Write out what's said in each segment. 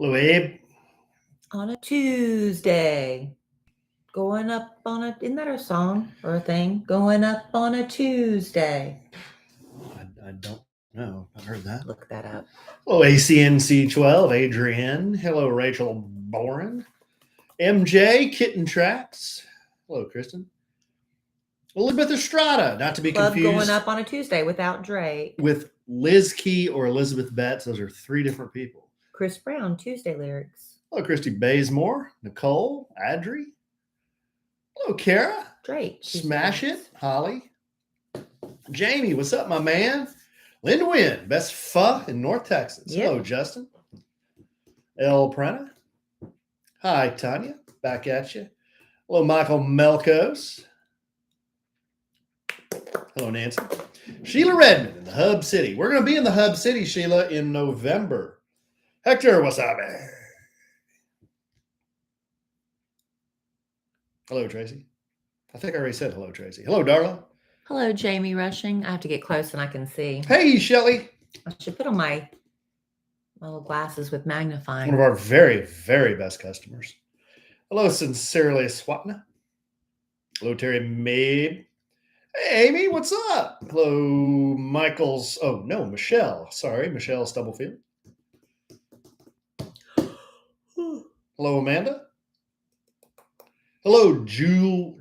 Hello, Abe. On a Tuesday. Going up on a, isn't that a song or a thing? Going up on a Tuesday. I don't know. I've heard that. Look that up. Hello, ACNC12, Adrienne. Hello, Rachel Boren. MJ, Kitten Tracks. Hello, Kristen. Elizabeth Estrada, not to be Club confused going up on a Tuesday without Drake. with Liz Key or Elizabeth Betts. Those are three different people. Chris Brown, Tuesday lyrics. Hello, Christy Bazemore. Nicole, Adri. Hello, Kara. Drake. Smash It, Holly. Jamie, what's up, my man? Linda Wynn, best pho in North Texas. Yep. Hello, Justin. El Prena. Hi, Tanya. Back at you. Hello, Michael Melkos. Hello, Nancy. Sheila Redmond in the Hub City. We're going to be in the Hub City, Sheila, in November. Hector, what's up? Hello, Tracy. I think I already said hello, Tracy. Hello, Darla. Hello, Jamie Rushing. I have to get close and I can see. Hey, Shelly. I should put on my little glasses with magnifying. One of our very, very best customers. Hello, Sincerely Swapna. Hello, Terry Mabe. Hey, Amy, what's up? Hello, Michelle. Sorry, Michelle Stubblefield. Hello, Amanda. Hello, Jewel.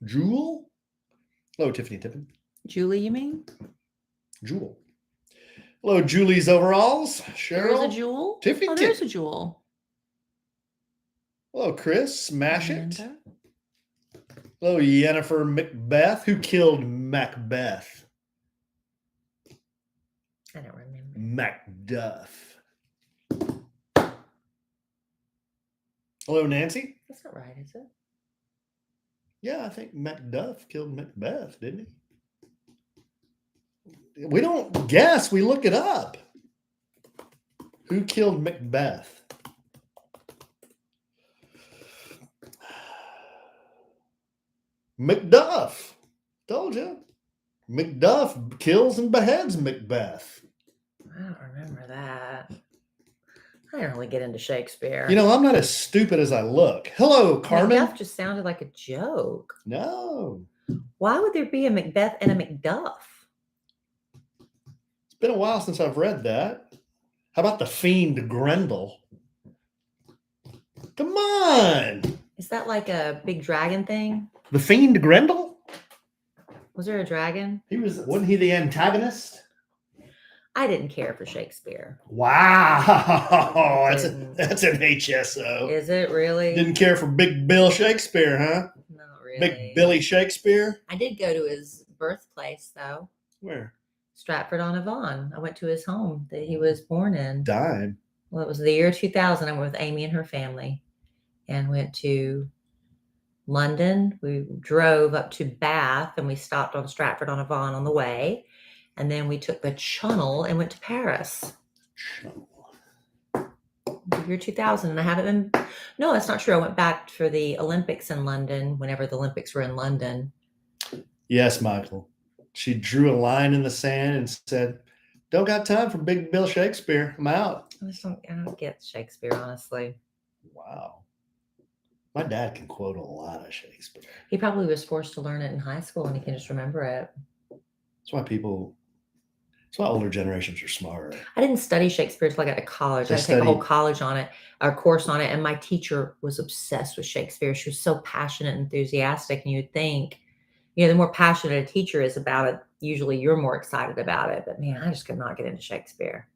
Hello, Tiffany Tippin. Julie, you mean? Jewel. Hello, Julie's Overalls. Cheryl. There's a Jewel. Tiffany Oh, there's a Jewel. Hello, Chris. Smash Amanda. It. Hello, Yennefer Macbeth. Who killed Macbeth? I don't remember. Macduff. Hello, Nancy. That's not right, is it? Yeah, I think Macduff killed Macbeth, didn't he? We don't guess. We look it up. Who killed Macbeth? Macduff. Told you. Macduff kills and beheads Macbeth. I don't remember that. I don't really get into Shakespeare. You know, I'm not as stupid as I look. Hello, Carmen. Macduff just sounded like a joke. No. Why would there be a Macbeth and a Macduff? It's been a while since I've read that. How about the fiend Grendel? Come on. Is that like a big dragon thing? The fiend Grendel? Was there a dragon? Wasn't he the antagonist? I didn't care for Shakespeare. Wow. That's an HSO. Is it really? Didn't care for Big Bill Shakespeare, huh? Not really. Big Billy Shakespeare? I did go to his birthplace, though. Where? Stratford-on-Avon. I went to his home that he was born in. Dime. Well, it was the year 2000. I went with Amy and her family and went to London. We drove up to Bath and we stopped on Stratford-on-Avon on the way. And then we took the Channel and went to Paris. The year 2000. And I haven't been. No, that's not true. I went back for the Olympics in London whenever the Olympics were in London. Yes, Michael. She drew a line in the sand and said, "Don't got time for Big Bill Shakespeare. I'm out." I don't get Shakespeare, honestly. Wow. My dad can quote a lot of Shakespeare. He probably was forced to learn it in high school and he can just remember it. That's why older generations are smarter. I didn't study Shakespeare until I got to college. I had to take a whole college on it, or course on it. And my teacher was obsessed with Shakespeare. She was so passionate and enthusiastic. And you'd think, the more passionate a teacher is about it, usually you're more excited about it. But man, I just could not get into Shakespeare.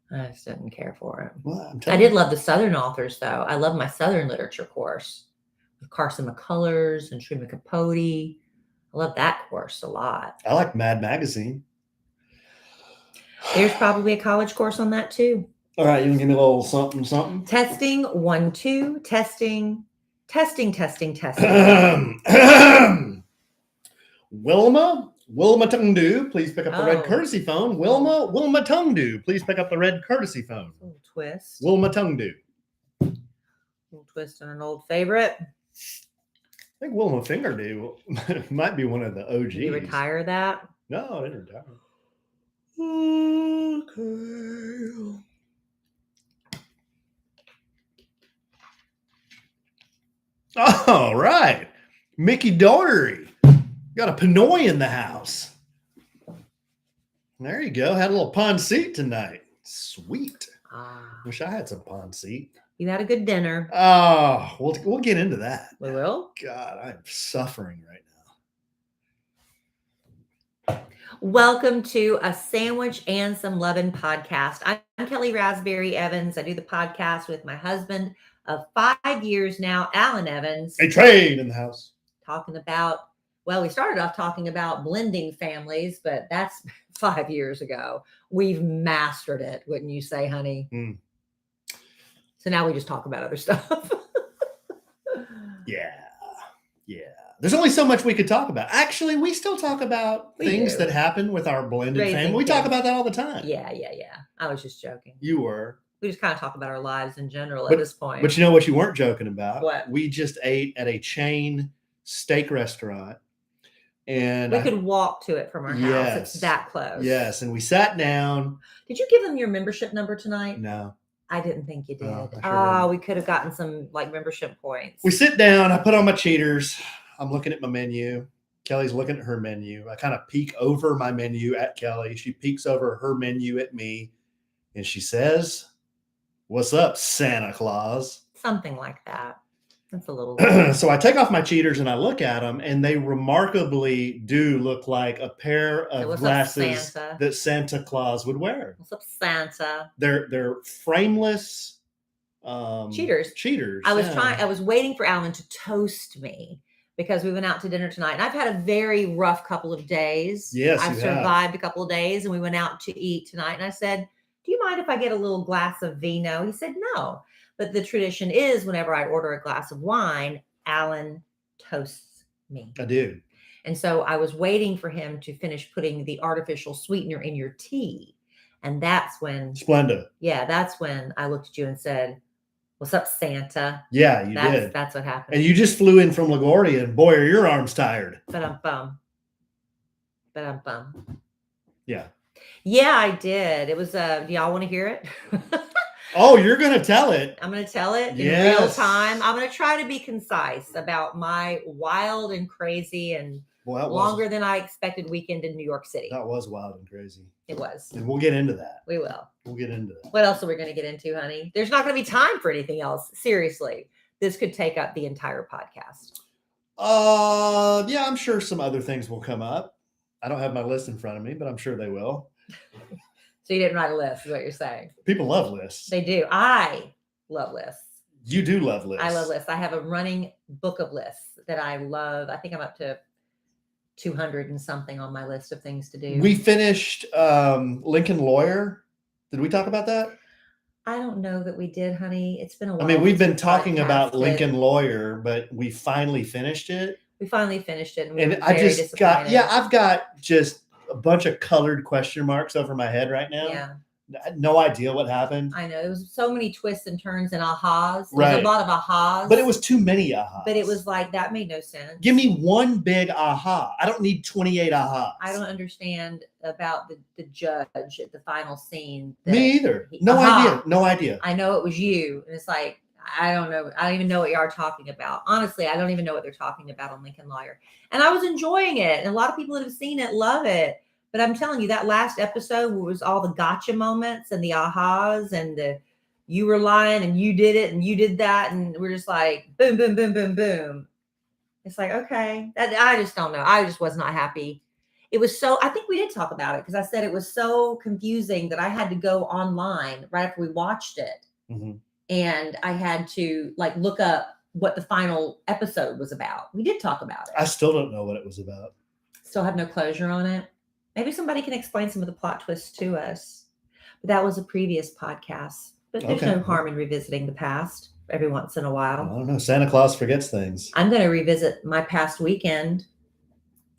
I just didn't care for it. Well, I did love the Southern authors, though. I love my Southern literature course with Carson McCullers and Truman Capote. I love that course a lot. I like Mad Magazine. There's probably a college course on that, too. All right, you can give me a little something. Testing, 1, 2, testing. Wilma Tungdu, please pick up the red courtesy phone. Wilma Tungdu, please pick up the red courtesy phone. A little twist. Wilma Tungdu. A little twist on an old favorite. I think Wilma Fingerdew might be one of the OGs. Did you retire that? No, I didn't retire. Okay. All right. Mickey Doherty. Got a Pinoy in the house. There you go. Had a little pancit tonight. Sweet. Wish I had some pancit. You had a good dinner. Oh, we'll get into that. We will? God, I'm suffering right now. Welcome to A Sandwich and Some Lovin' podcast. I'm Kellie Rasberry Evans. I do the podcast with my husband of 5 years now, Alan Evans. A train in the house. Talking about, well, we started off talking about blending families, but that's 5 years ago. We've mastered it, wouldn't you say, honey? Mm. So now we just talk about other stuff. Yeah. There's only so much we could talk about. Actually, we still talk about things that happen with our blended family. We talk about that all the time. Yeah. I was just joking. You were. We just kind of talk about our lives in general at this point. But you know what you weren't joking about? What? We just ate at a chain steak restaurant. And we could walk to it from our house. It's that close. Yes. And we sat down. Did you give them your membership number tonight? No. I didn't think you did. We could have gotten some membership points. We sit down. I put on my cheaters. I'm looking at my menu. Kellie's looking at her menu. I kind of peek over my menu at Kellie. She peeks over her menu at me. And she says, "What's up, Santa Claus?" Something like that. That's a little. So I take off my cheaters and I look at them, and they remarkably do look like a pair of glasses that Santa Claus would wear. What's up, Santa? They're frameless cheaters. I was waiting for Alan to toast me because we went out to dinner tonight, and I've had a very rough couple of days. Yes, I've survived a couple of days, and we went out to eat tonight, and I said, "Do you mind if I get a little glass of vino?" He said, "No." But the tradition is whenever I order a glass of wine, Alan toasts me. I do. And so I was waiting for him to finish putting the artificial sweetener in your tea. And that's when... Splenda. Yeah, that's when I looked at you and said, "What's up, Santa?" Yeah, you did. That's what happened. And you just flew in from LaGuardia, and boy, are your arms tired. Ba-dum-bum. Yeah. Yeah, I did. It was, do y'all want to hear it? Oh, you're going to tell it. I'm going to tell it in real time. I'm going to try to be concise about my wild and crazy and longer than I expected weekend in New York City. That was wild and crazy. It was. And we'll get into that. We will. We'll get into that. What else are we going to get into, honey? There's not going to be time for anything else. Seriously. This could take up the entire podcast. Yeah, I'm sure some other things will come up. I don't have my list in front of me, but I'm sure they will. So you didn't write a list, is what you're saying. People love lists. They do. I love lists. You do love lists. I love lists. I have a running book of lists that I love. I think I'm up to 200 and something on my list of things to do. We finished Lincoln Lawyer. Did we talk about that? I don't know that we did, honey. It's been a while. I mean, we've been talking about Lincoln Lawyer, but we finally finished it. We finally finished it. And I just got, I've got just a bunch of colored question marks over my head right now. Yeah. No idea what happened. I know. There was so many twists and turns and ahas. Right. There's a lot of ahas. But it was too many ahas. But it was like, that made no sense. Give me one big aha. I don't need 28 ahas. I don't understand about the judge at the final scene. Me either. No idea. I know it was you. And it's like, I don't know. I don't even know what you are talking about. Honestly, I don't even know what they're talking about on Lincoln Lawyer. And I was enjoying it. And a lot of people that have seen it love it. But I'm telling you, that last episode was all the gotcha moments and the ahas and the you were lying and you did it and you did that. And we're just like, boom, boom, boom, boom, boom. It's like, okay. I just don't know. I just was not happy. It was so, I think we did talk about it because I said it was so confusing that I had to go online right after we watched it. Mm-hmm. And I had to look up what the final episode was about. We did talk about it. I still don't know what it was about. Still have no closure on it. Maybe somebody can explain some of the plot twists to us. But that was a previous podcast. But there's no harm in revisiting the past every once in a while. I don't know. Santa Claus forgets things. I'm going to revisit my past weekend.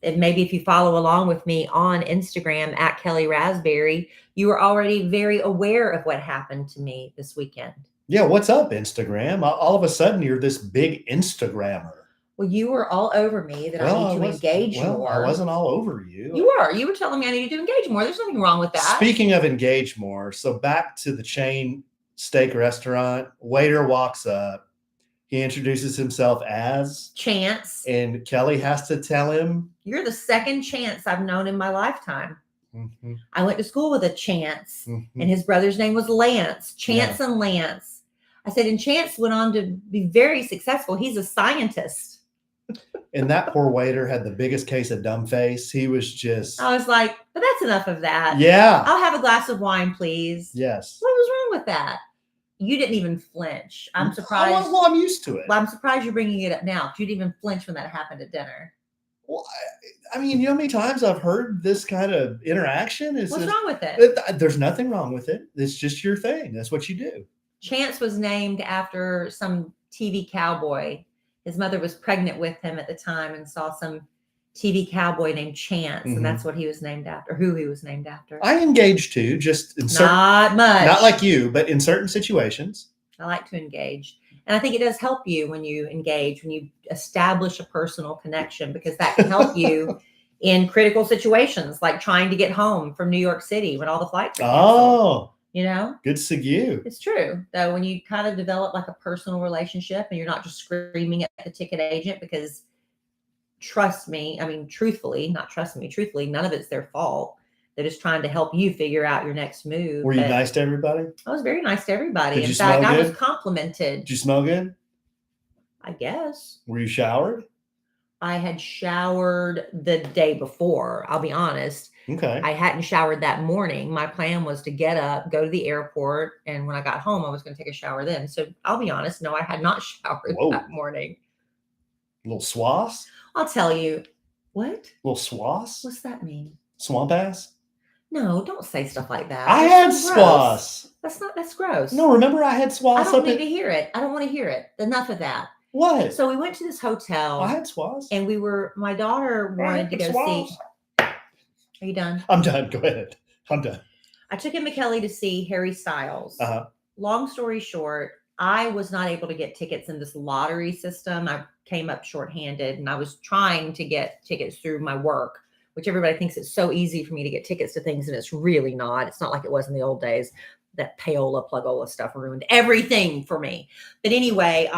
And maybe if you follow along with me on Instagram at Kellie Rasberry, you are already very aware of what happened to me this weekend. Yeah, what's up, Instagram? All of a sudden, you're this big Instagrammer. Well, you were all over me that I need to engage more. I wasn't all over you. You were. You were telling me I needed to engage more. There's nothing wrong with that. Speaking of engage more, so back to the chain steak restaurant, waiter walks up. He introduces himself as Chance. And Kellie has to tell him, "You're the second Chance I've known in my lifetime. Mm-hmm. I went to school with a Chance, Mm-hmm. and his brother's name was Lance. Chance and Lance." I said, and Chance went on to be very successful. He's a scientist. And that poor waiter had the biggest case of dumb face. He was just. I was like, but that's enough of that. Yeah. I'll have a glass of wine, please. Yes. What was wrong with that? You didn't even flinch. I'm surprised. Well, I'm used to it. Well, I'm surprised you're bringing it up now. You didn't even flinch when that happened at dinner. Well, I mean, you know how many times I've heard this kind of interaction? What's wrong with it? There's nothing wrong with it. It's just your thing. That's what you do. Chance was named after some TV cowboy. His mother was pregnant with him at the time and saw some TV cowboy named Chance, and that's what he was named after, who he was named after. I engage too, just in not much. Not like you, but in certain situations. I like to engage. And I think it does help you when you engage, when you establish a personal connection, because that can help you in critical situations, like trying to get home from New York City when all the flights are canceled. Oh, you know? Good to you. It's true. Though when you kind of develop like a personal relationship and you're not just screaming at the ticket agent, because trust me, I mean, truthfully, not trust me, truthfully, none of it's their fault. They're just trying to help you figure out your next move. Were you nice to everybody? I was very nice to everybody. Did In you fact, smell I good? was complimented. Did you smell good? I guess. Were you showered? I had showered the day before. I'll be honest. Okay. I hadn't showered that morning. My plan was to get up, go to the airport, and when I got home, I was going to take a shower then. So I'll be honest. No, I had not showered that morning. Little swass? I'll tell you. What? Little swass? What's that mean? Swamp ass? No, don't say stuff like that. I had swass. That's gross. No, remember I had swass. I don't need to hear it. I don't want to hear it. Enough of that. What? So we went to this hotel. I had swass. And my daughter wanted to go see. Are you done? I'm done. Go ahead. I'm done. I took him to Kellie to see Harry Styles. Long story short, I was not able to get tickets in this lottery system. I came up shorthanded, and I was trying to get tickets through my work, which everybody thinks it's so easy for me to get tickets to things, and it's really not. It's not like it was in the old days. That payola, plugola stuff ruined everything for me. But anyway,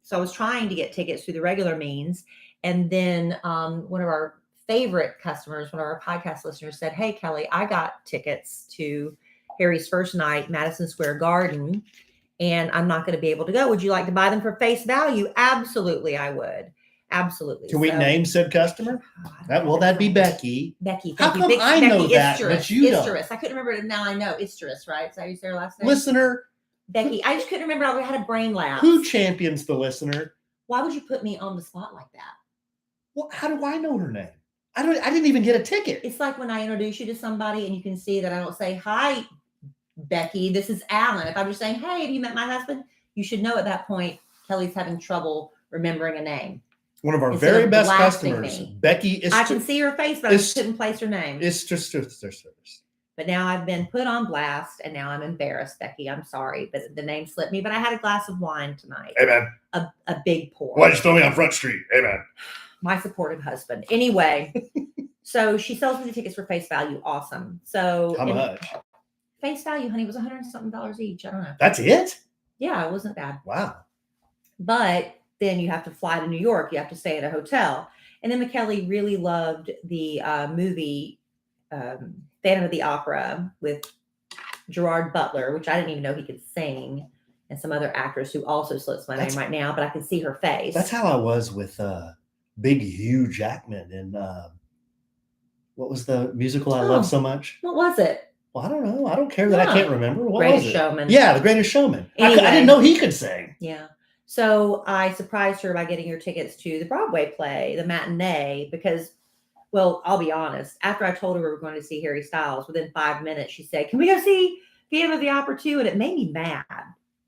so I was trying to get tickets through the regular means. And then one of our favorite customers, one of our podcast listeners said, "Hey, Kellie, I got tickets to Harry's first night, Madison Square Garden, and I'm not going to be able to go. Would you like to buy them for face value?" Absolutely, I would. Absolutely. Can we name said customer? That'd be Becky. Becky. How come I know that, but you don't? I couldn't remember it. Now I know. Isterus, right? Is that how you say her last name? Listener. Becky. I just couldn't remember. I had a brain lapse. Who champions the listener? Why would you put me on the spot like that? Well, how do I know her name? I didn't even get a ticket. It's like when I introduce you to somebody and you can see that I don't say, "Hi, Becky, this is Alan." If I'm just saying, "Hey, have you met my husband?" You should know at that point, Kellie's having trouble remembering a name. One of our very best customers, Becky. I can see her face, but I just couldn't place her name. It's just. But now I've been put on blast, and now I'm embarrassed, Becky. I'm sorry, but the name slipped me. But I had a glass of wine tonight. Amen. A big pour. Why'd you throw me on Front Street? Amen. My supportive husband. Anyway, so she sells me the tickets for face value. Awesome. So how much? Face value, honey, was $100 and something each. I don't know. That's it? Yeah, it wasn't bad. Wow. But then you have to fly to New York. You have to stay at a hotel. And then McKellie really loved the movie Phantom of the Opera with Gerard Butler, which I didn't even know he could sing, and some other actress who also slips my name right now, but I can see her face. That's how I was with Big Hugh Jackman in what was the musical I love so much? What was it? Well, I don't know. I don't care that I can't remember. What Greatest was it? Showman. Yeah, The Greatest Showman. Anyway, I didn't know he could sing. Yeah. So I surprised her by getting her tickets to the Broadway play, the matinee, because, well, I'll be honest. After I told her we were going to see Harry Styles, within 5 minutes, she said, "Can we go see Phantom of the Opera too?" And it made me mad.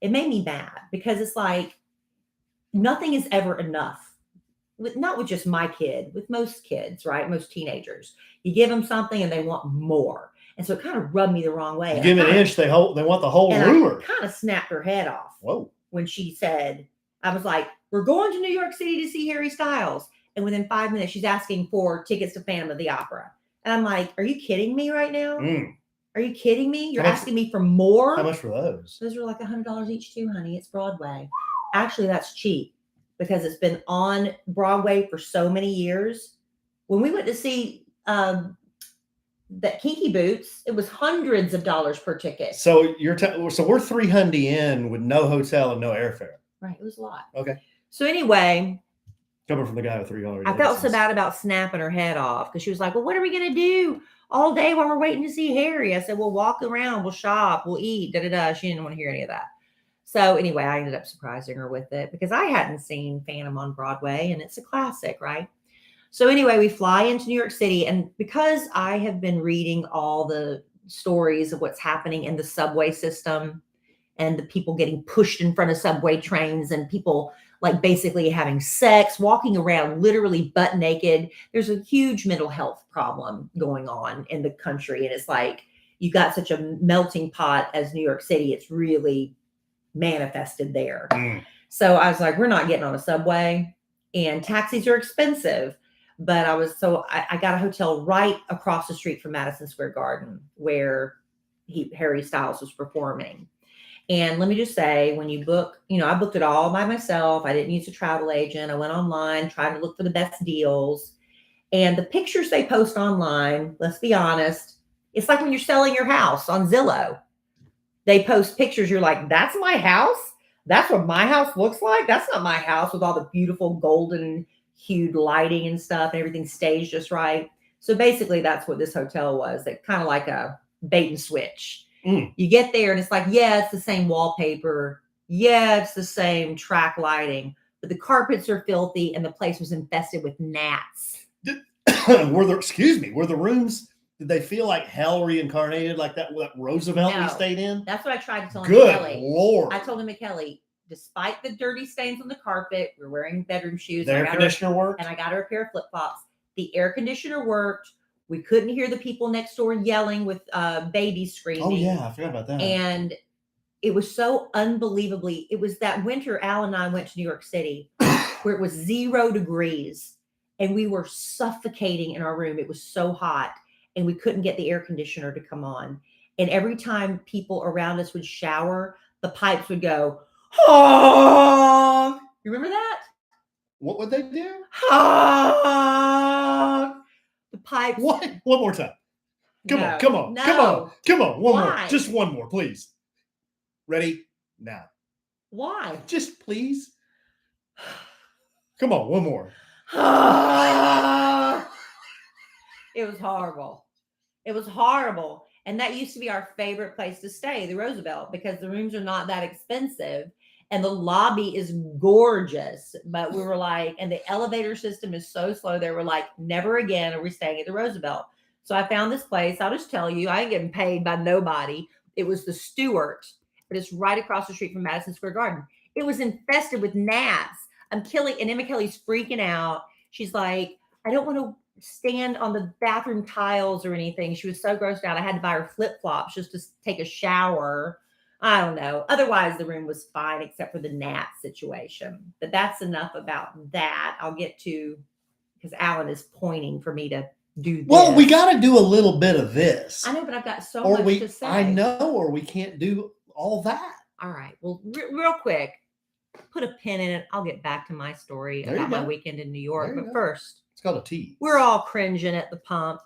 It made me mad because it's like nothing is ever enough. Not with just my kid, with most kids, right? Most teenagers. You give them something and they want more. And so it kind of rubbed me the wrong way. You give an inch, they want the whole ruler. I kind of snapped her head off. Whoa. When she said, I was like, "We're going to New York City to see Harry Styles." And within 5 minutes, she's asking for tickets to Phantom of the Opera. And I'm like, "Are you kidding me right now? Are you kidding me? You're asking me for more?" How much were those? Those were like $100 each too, honey. It's Broadway. Actually, that's cheap because it's been on Broadway for so many years. When we went to see that Kinky Boots, it was hundreds of dollars per ticket. So so we're $300 in with no hotel and no airfare. Right, it was a lot. Okay. So anyway, coming from the guy with $300, I felt so bad about snapping her head off because she was like, "Well, what are we gonna do all day while we're waiting to see Harry?" I said, "We'll walk around, we'll shop, we'll eat." Da da da. She didn't want to hear any of that. So anyway, I ended up surprising her with it because I hadn't seen Phantom on Broadway, and it's a classic, right? So anyway, we fly into New York City, and because I have been reading all the stories of what's happening in the subway system and the people getting pushed in front of subway trains and people like basically having sex, walking around literally butt naked, there's a huge mental health problem going on in the country. And it's like, you got such a melting pot as New York City, it's really manifested there. So I was like, we're not getting on a subway, and taxis are expensive. But I got a hotel right across the street from Madison Square Garden where Harry Styles was performing. And let me just say, when you book, I booked it all by myself. I didn't use a travel agent. I went online, tried to look for the best deals. And the pictures they post online, let's be honest, it's like when you're selling your house on Zillow. They post pictures. You're like, that's my house? That's what my house looks like? That's not my house with all the beautiful golden hued lighting and stuff, and everything staged just right. So basically that's what this hotel was. That kind of like a bait and switch. You get there and it's like, yeah, it's the same wallpaper. Yeah, it's the same track lighting, but the carpets are filthy and the place was infested with gnats. Were the rooms, did they feel like hell reincarnated, like that Roosevelt we stayed in? That's what I tried to tell him. Good Lord. I told him, Kellie, despite the dirty stains on the carpet, we're wearing bedroom shoes. The air conditioner worked? And I got her a pair of flip-flops. The air conditioner worked. We couldn't hear the people next door yelling with babies screaming. Oh, yeah. I forgot about that. And it was so unbelievably, it was that winter Al and I went to New York City where it was 0 degrees and we were suffocating in our room. It was so hot and we couldn't get the air conditioner to come on. And every time people around us would shower, the pipes would go, honk. You remember that? What would they do? Honk. The pipes. What? One more time. Come on. One more. Just one more, please. Ready? Now. Why? Just please. Come on, one more. It was horrible. It was horrible. And that used to be our favorite place to stay, the Roosevelt, because the rooms are not that expensive. And the lobby is gorgeous. But we were like, and the elevator system is so slow. They were like, never again are we staying at the Roosevelt. So I found this place. I'll just tell you, I ain't getting paid by nobody. It was the Stewart, but it's right across the street from Madison Square Garden. It was infested with gnats. Kellie, and Emma Kellie's freaking out. She's like, I don't want to stand on the bathroom tiles or anything. She was so grossed out. I had to buy her flip-flops just to take a shower. I don't know. Otherwise, the room was fine except for the gnat situation. But that's enough about that. I'll get to, because Alan is pointing for me to do this. Well, we got to do a little bit of this. I know, but I've got so much to say. I know, or we can't do all that. All right. Well, real quick, put a pin in it. I'll get back to my story about my weekend in New York. But first, it's called a tease. We're all cringing at the pump.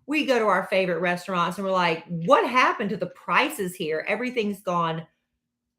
We go to our favorite restaurants and we're like, what happened to the prices here? Everything's gone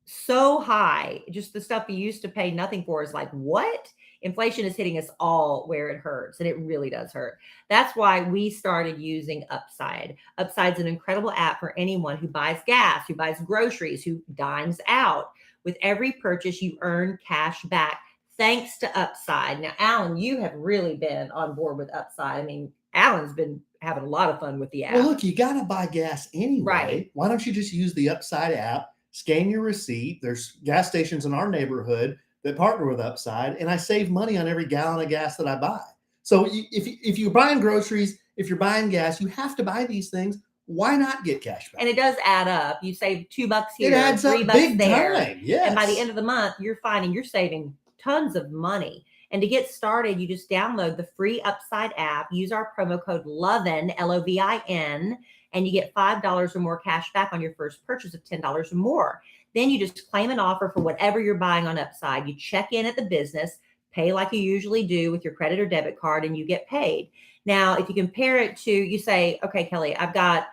so high. Just the stuff you used to pay nothing for is like, what? Inflation is hitting us all where it hurts, and it really does hurt. That's why we started using Upside. Upside's an incredible app for anyone who buys gas, who buys groceries, who dines out. With every purchase, you earn cash back thanks to Upside. Now, Alan, you have really been on board with Upside. I mean, Alan's been having a lot of fun with the app. Well, look, you got to buy gas anyway. Right. Why don't you just use the Upside app, scan your receipt? There's gas stations in our neighborhood that partner with Upside, and I save money on every gallon of gas that I buy. So if you're buying groceries, if you're buying gas, you have to buy these things. Why not get cash back? And it does add up. You save $2 here, it adds $3 up big there. Time. Yes. And by the end of the month, you're finding you're saving tons of money. And to get started, you just download the free Upside app, use our promo code LOVIN, LOVIN, and you get $5 or more cash back on your first purchase of $10 or more. Then you just claim an offer for whatever you're buying on Upside. You check in at the business, pay like you usually do with your credit or debit card, and you get paid. Now, if you compare it to, you say, okay, Kelly, I've got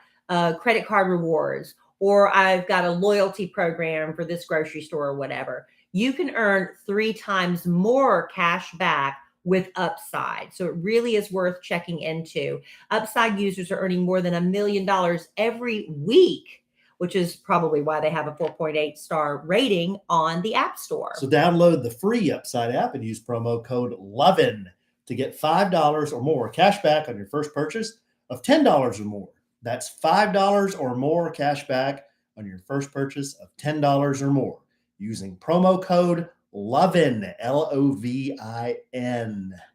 credit card rewards, or I've got a loyalty program for this grocery store or whatever. You can earn 3 times more cash back with Upside. So it really is worth checking into. Upside users are earning more than $1 million every week, which is probably why they have a 4.8 star rating on the App Store. So download the free Upside app and use promo code Lovin to get $5 or more cash back on your first purchase of $10 or more. That's $5 or more cash back on your first purchase of $10 or more using promo code Lovin, Lovin.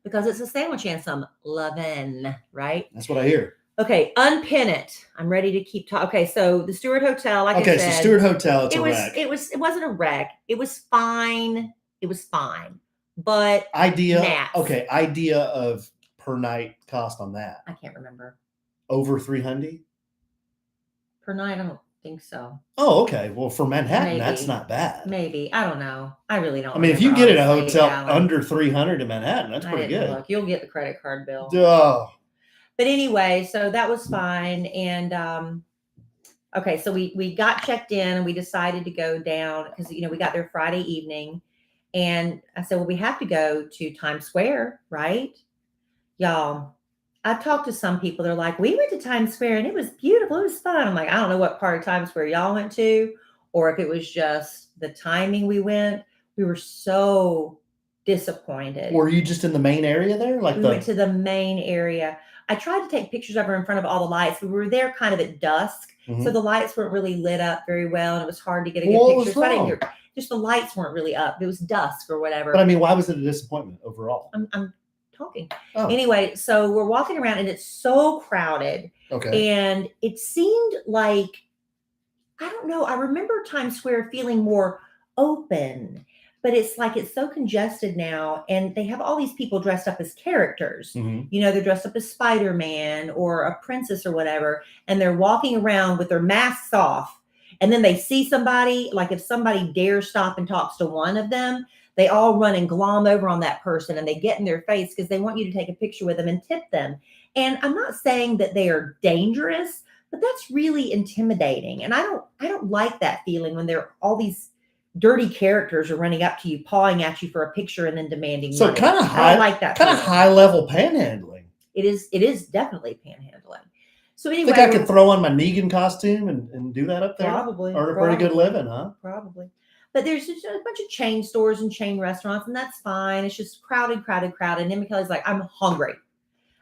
Because it's a sandwich anthem, Lovin, right? That's what I hear. Okay, unpin it. I'm ready to keep talking. Okay, so the Stewart Hotel, like I said. Okay, so Stewart Hotel, it's a wreck. It wasn't a wreck. It was fine. It was fine. But idea of per night cost on that. I can't remember. Over 300 per night? I don't think so. Oh, okay. Well, for Manhattan, that's not bad. Maybe. I don't know. I really don't. I mean, if you get in a hotel under 300 in Manhattan, that's pretty good. Look, you'll get the credit card bill. Duh. But anyway, so that was fine. And okay, so we got checked in and we decided to go down because we got there Friday evening. And I said, well, we have to go to Times Square, right? Y'all, I've talked to some people. They're like, we went to Times Square and it was beautiful. It was fun. I'm like, I don't know what part of Times Square y'all went to, or if it was just the timing we went. We were so disappointed. Were you just in the main area there? We went to the main area. I tried to take pictures of her in front of all the lights. We were there kind of at dusk. Mm-hmm. So the lights weren't really lit up very well. And it was hard to get a good picture. So I didn't get, just the lights weren't really up. It was dusk or whatever. But I mean, why was it a disappointment overall? I'm talking. Oh. Anyway, so we're walking around and it's so crowded. Okay. And it seemed like, I don't know. I remember Times Square feeling more open, but it's like it's so congested now. And they have all these people dressed up as characters. Mm-hmm. They're dressed up as Spider-Man or a princess or whatever. And they're walking around with their masks off. And then they see somebody, like if somebody dares stop and talks to one of them, they all run and glom over on that person and they get in their face because they want you to take a picture with them and tip them. And I'm not saying that they are dangerous, but that's really intimidating. And I don't like that feeling when there all these dirty characters are running up to you, pawing at you for a picture and then demanding money. Kind of high, I like that. Kind of high level panhandling. It is definitely panhandling. So anyway, I think I could throw on my Negan costume and do that up there. Probably. Earn a pretty good living, huh? Probably. But there's just a bunch of chain stores and chain restaurants, and that's fine. It's just crowded. And then Kelly's like, I'm hungry.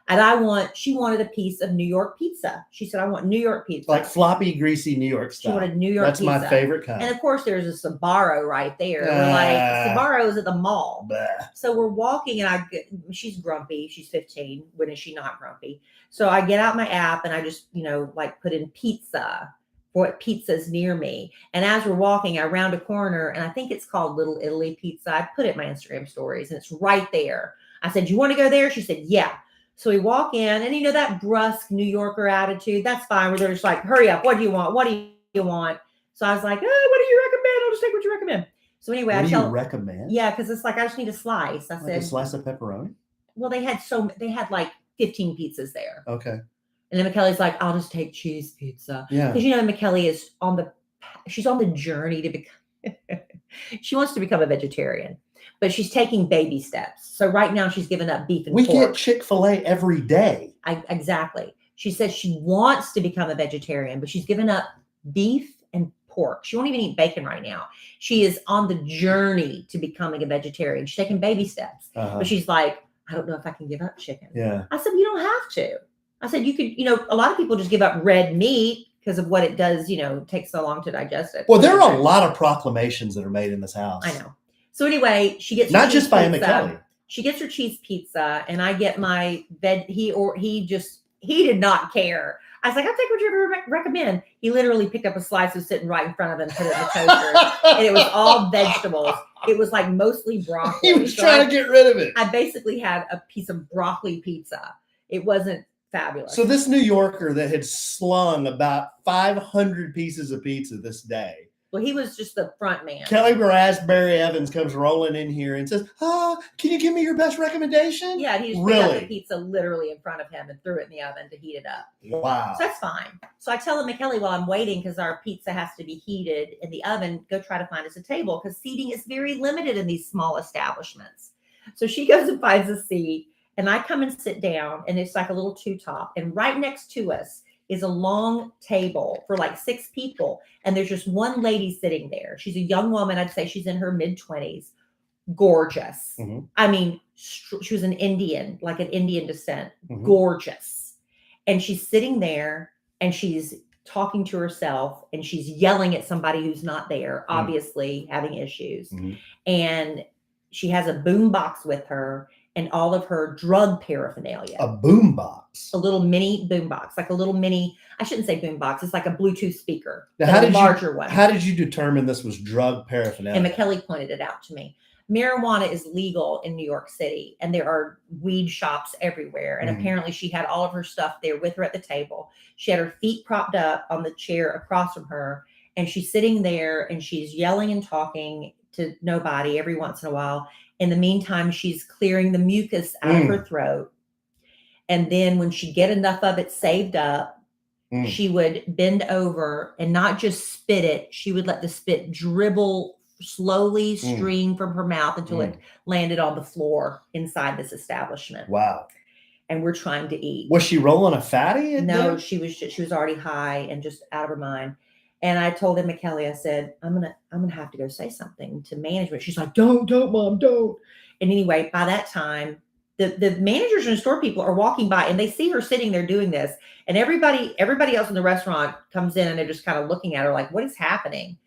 And she wanted a piece of New York pizza. She said, I want New York pizza. Like floppy, greasy New York style. She wanted New York pizza. That's my favorite kind. And of course, there's a Sbarro right there. We're like, Sbarro's at the mall. So we're walking, and she's grumpy. She's 15. When is she not grumpy? So I get out my app, and I just, put in pizza. What pizza's near me. And as we're walking, I round a corner, and I think it's called Little Italy Pizza. I put it in my Instagram stories, and it's right there. I said, you want to go there? She said, yeah. So we walk in, and that brusque New Yorker attitude, that's fine. Where they're just like, hurry up. What do you want? What do you want? So I was like, what do you recommend? I'll just take what you recommend. So anyway, what do you recommend? Yeah, because it's like, I just need a slice. I said, a slice of pepperoni? Well, they had like 15 pizzas there. Okay. And then McKellie's like, I'll just take cheese pizza. Yeah. Because McKellie is she's on the journey to become, she wants to become a vegetarian, but she's taking baby steps. So right now she's given up beef and pork. We get Chick-fil-A every day. Exactly. She says she wants to become a vegetarian, but she's given up beef and pork. She won't even eat bacon right now. She is on the journey to becoming a vegetarian. She's taking baby steps. But she's like, I don't know if I can give up chicken. Yeah. I said, you don't have to. I said, you could, a lot of people just give up red meat because of what it does, it takes so long to digest it. Well, there are a lot of proclamations that are made in this house. I know. So anyway, she gets not just by Emma Kelly. She gets her cheese pizza, and I get my he did not care. I was like, I'll take whatever you recommend. He literally picked up a slice of sitting right in front of him and put it in the toaster. And it was all vegetables. It was like mostly broccoli. He was trying to get rid of it. I basically had a piece of broccoli pizza. It wasn't fabulous. So this New Yorker that had slung about 500 pieces of pizza this day. Well, he was just the front man. Kellie Rasberry Evans comes rolling in here and says, can you give me your best recommendation? Yeah, he just picked up the pizza literally in front of him and threw it in the oven to heat it up. Wow. So that's fine. So I tell him, Kellie, while I'm waiting, because our pizza has to be heated in the oven, go try to find us a table, because seating is very limited in these small establishments. So she goes and finds a seat, and I come and sit down, and it's like a little two-top. And right next to us is a long table for like 6 people. And there's just one lady sitting there. She's a young woman. I'd say she's in her mid-20s. Gorgeous. Mm-hmm. I mean, she was an Indian, like an Indian descent. Mm-hmm. Gorgeous. And she's sitting there and she's talking to herself and she's yelling at somebody who's not there, obviously having issues. Mm-hmm. And she has a boom box with her and all of her drug paraphernalia. A boom box? A little mini boom box, like a little mini, I shouldn't say boom box. It's like a Bluetooth speaker. Now, how did you determine this was drug paraphernalia? And Kellie pointed it out to me. Marijuana is legal in New York City and there are weed shops everywhere. And apparently she had all of her stuff there with her at the table. She had her feet propped up on the chair across from her. And she's sitting there and she's yelling and talking to nobody every once in a while. In the meantime, she's clearing the mucus out of her throat. And then when she get enough of it saved up, she would bend over and not just spit it. She would let the spit dribble slowly, stream from her mouth until it landed on the floor inside this establishment. Wow. And we're trying to eat. Was she rolling a fatty? No, she was already high and just out of her mind. And I told him, Kellie, I said, I'm gonna have to go say something to management. She's like, don't, Mom, don't. And anyway, by that time, the managers and store people are walking by and they see her sitting there doing this. And everybody else in the restaurant comes in and they're just kind of looking at her like, what is happening?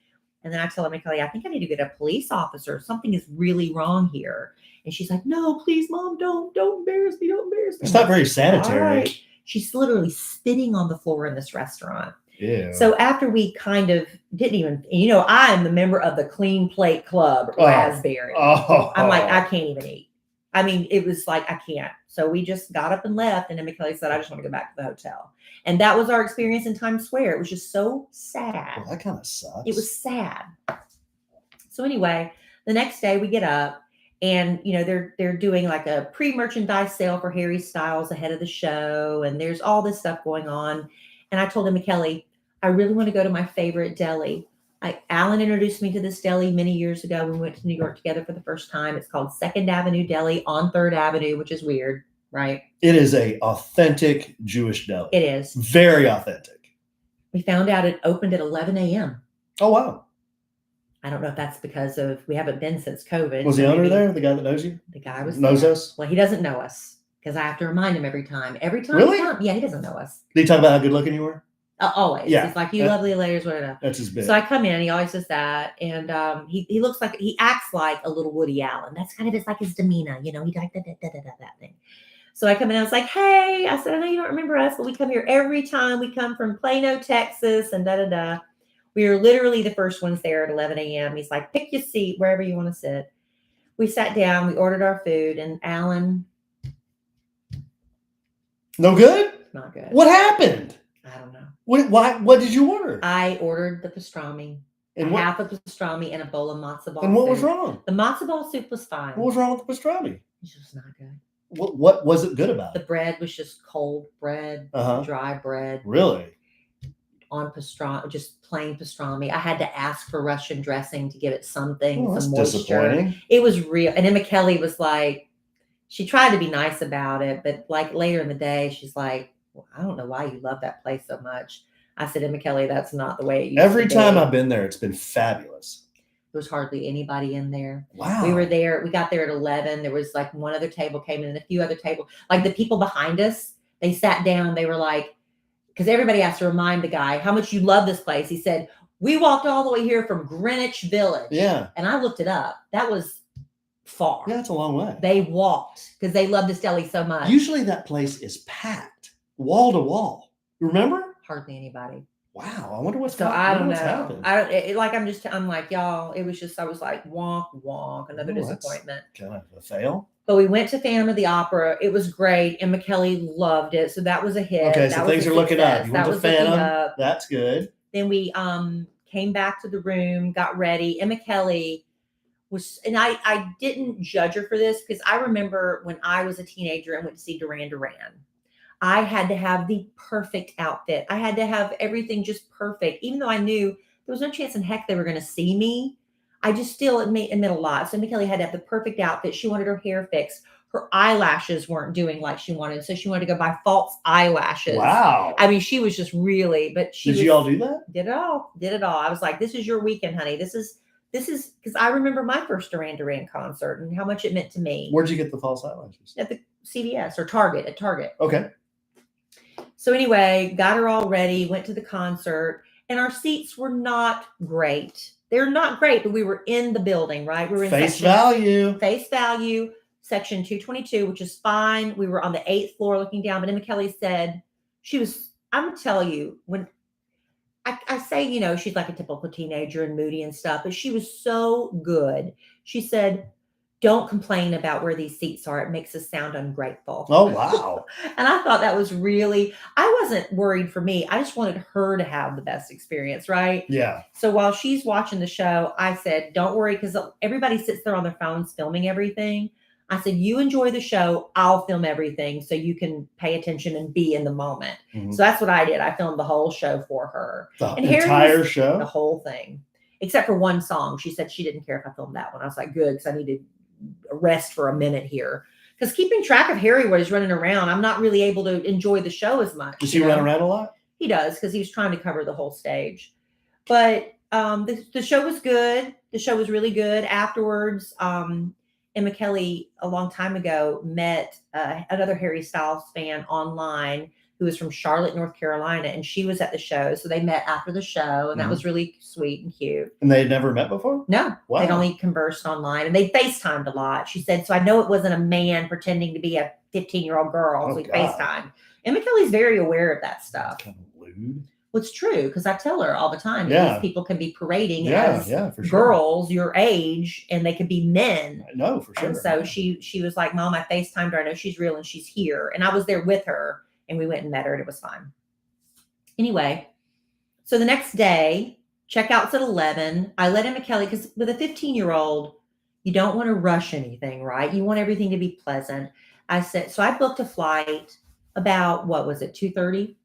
And then I tell him, Kellie, I think I need to get a police officer. Something is really wrong here. And she's like, no, please, Mom, don't embarrass me. Don't embarrass me. It's not very sanitary. All right. She's literally spitting on the floor in this restaurant. Yeah. So after we kind of didn't even, I'm the member of the Clean Plate Club, Rasberry. I'm like, I can't even eat. I mean, it was like, I can't. So we just got up and left. And then Kellie said, I just want to go back to the hotel. And that was our experience in Times Square. It was just so sad. Well, that kind of sucks. It was sad. So anyway, the next day we get up and, they're doing like a pre-merchandise sale for Harry Styles ahead of the show. And there's all this stuff going on. And I told him, Kellie, I really want to go to my favorite deli. Alan introduced me to this deli many years ago when we went to New York together for the first time. It's called 2nd Avenue Deli on 3rd Avenue, which is weird, right? It is a authentic Jewish deli. It is. Very authentic. We found out it opened at 11 a.m. Oh, wow. I don't know if that's because we haven't been since COVID. Was the owner there? The guy that knows you? The guy was knows there. us? Well, he doesn't know us because I have to remind him every time. Really? Yeah, he doesn't know us. Did he talk about how good looking you were? Always. Yeah. He's like, you lovely ladies, whatever. That's his bit. So I come in, he always says that. And he looks like, he acts like a little Woody Allen. That's kind of his demeanor. He like that thing. So I come in, I was like, hey, I said, I know you don't remember us, but we come here every time. We come from Plano, Texas, and da-da-da. We were literally the first ones there at 11 a.m. He's like, pick your seat wherever you want to sit. We sat down, we ordered our food, and Alan. No good? Not good. What happened? I don't know. What did you order? I ordered the pastrami, half of pastrami, and a bowl of matzo ball. And what was wrong? The matzo ball soup was fine. What was wrong with the pastrami? It was not good. What was it good about it? The bread was just cold bread, dry bread. Really? On pastrami, just plain pastrami. I had to ask for Russian dressing to give it something, that's some moisture. Disappointing. It was real. And Emma Kellie was like, she tried to be nice about it, but like later in the day, she's like, well, I don't know why you love that place so much. I said, Emma Kellie, that's not the way it used Every to be. time I've been there, it's been fabulous. There was hardly anybody in there. Wow. We were there. We got there at 11. There was like one other table came in and a few other tables. Like the people behind us, they sat down. They were like, because everybody has to remind the guy how much you love this place. He said, we walked all the way here from Greenwich Village. Yeah. And I looked it up. That was far. Yeah, it's a long way. They walked because they love this deli so much. Usually that place is packed, wall to wall. Remember? Hardly anybody. Wow. I wonder what's So I don't know. happened. I'm like, y'all, it was just, I was like, wonk, wonk, another disappointment. Kind of a fail. But we went to Phantom of the Opera. It was great. Emma Kellie loved it. So that was a hit. Okay, so things are looking up. You went to Phantom. That's good. Then we came back to the room, got ready. Emma Kellie was, and I didn't judge her for this because I remember when I was a teenager and went to see Duran Duran. I had to have the perfect outfit. I had to have everything just perfect, even though I knew there was no chance in heck they were going to see me. I just still, it meant a lot. So Emma Kellie had to have the perfect outfit. She wanted her hair fixed. Her eyelashes weren't doing like she wanted. So she wanted to go buy false eyelashes. Wow. I mean, she was just really, but Did you all do that? Did it all. Did it all. I was like, this is your weekend, honey. This is because I remember my first Duran Duran concert and how much it meant to me. Where'd you get the false eyelashes? At the CVS or Target, at Target. Okay. So anyway, got her all ready, went to the concert, and our seats were not great. They're not great, but we were in the building, right? We were in face value, section 222, which is fine. We were on the 8th floor looking down, but Emma Kellie said I'm going to tell you, when I say, she's like a typical teenager and moody and stuff, but she was so good. She said, don't complain about where these seats are. It makes us sound ungrateful. Oh, wow. And I thought that was I wasn't worried for me. I just wanted her to have the best experience, right? Yeah. So while she's watching the show, I said, don't worry, because everybody sits there on their phones filming everything. I said, you enjoy the show. I'll film everything so you can pay attention and be in the moment. Mm-hmm. So that's what I did. I filmed the whole show for her. The entire show? The whole thing. Except for one song. She said she didn't care if I filmed that one. I was like, good, because I needed rest for a minute here. Because keeping track of Harry while he's running around, I'm not really able to enjoy the show as much. Does he run around a lot? He does, because he was trying to cover the whole stage. But the show was good. The show was really good. Afterwards, Emma Kellie, a long time ago, met another Harry Styles fan online who was from Charlotte, North Carolina, and she was at the show. So they met after the show, and that was really sweet and cute. And they had never met before? No. Wow. They'd only conversed online, and they FaceTimed a lot. She said, so I know it wasn't a man pretending to be a 15-year-old girl. So we FaceTimed. Emma Kellie's very aware of that stuff. Kind of lewd. Well, it's true, because I tell her all the time that these people can be parading as for sure. girls your age, and they could be men. No, for sure. And so she was like, Mom, I FaceTimed her. I know she's real and she's here. And I was there with her, and we went and met her, and it was fine. Anyway, so the next day, checkout's at 11. I let Emma Kellie, because with a 15-year-old, you don't want to rush anything, right? You want everything to be pleasant. I said, so I booked a flight about, 2:30?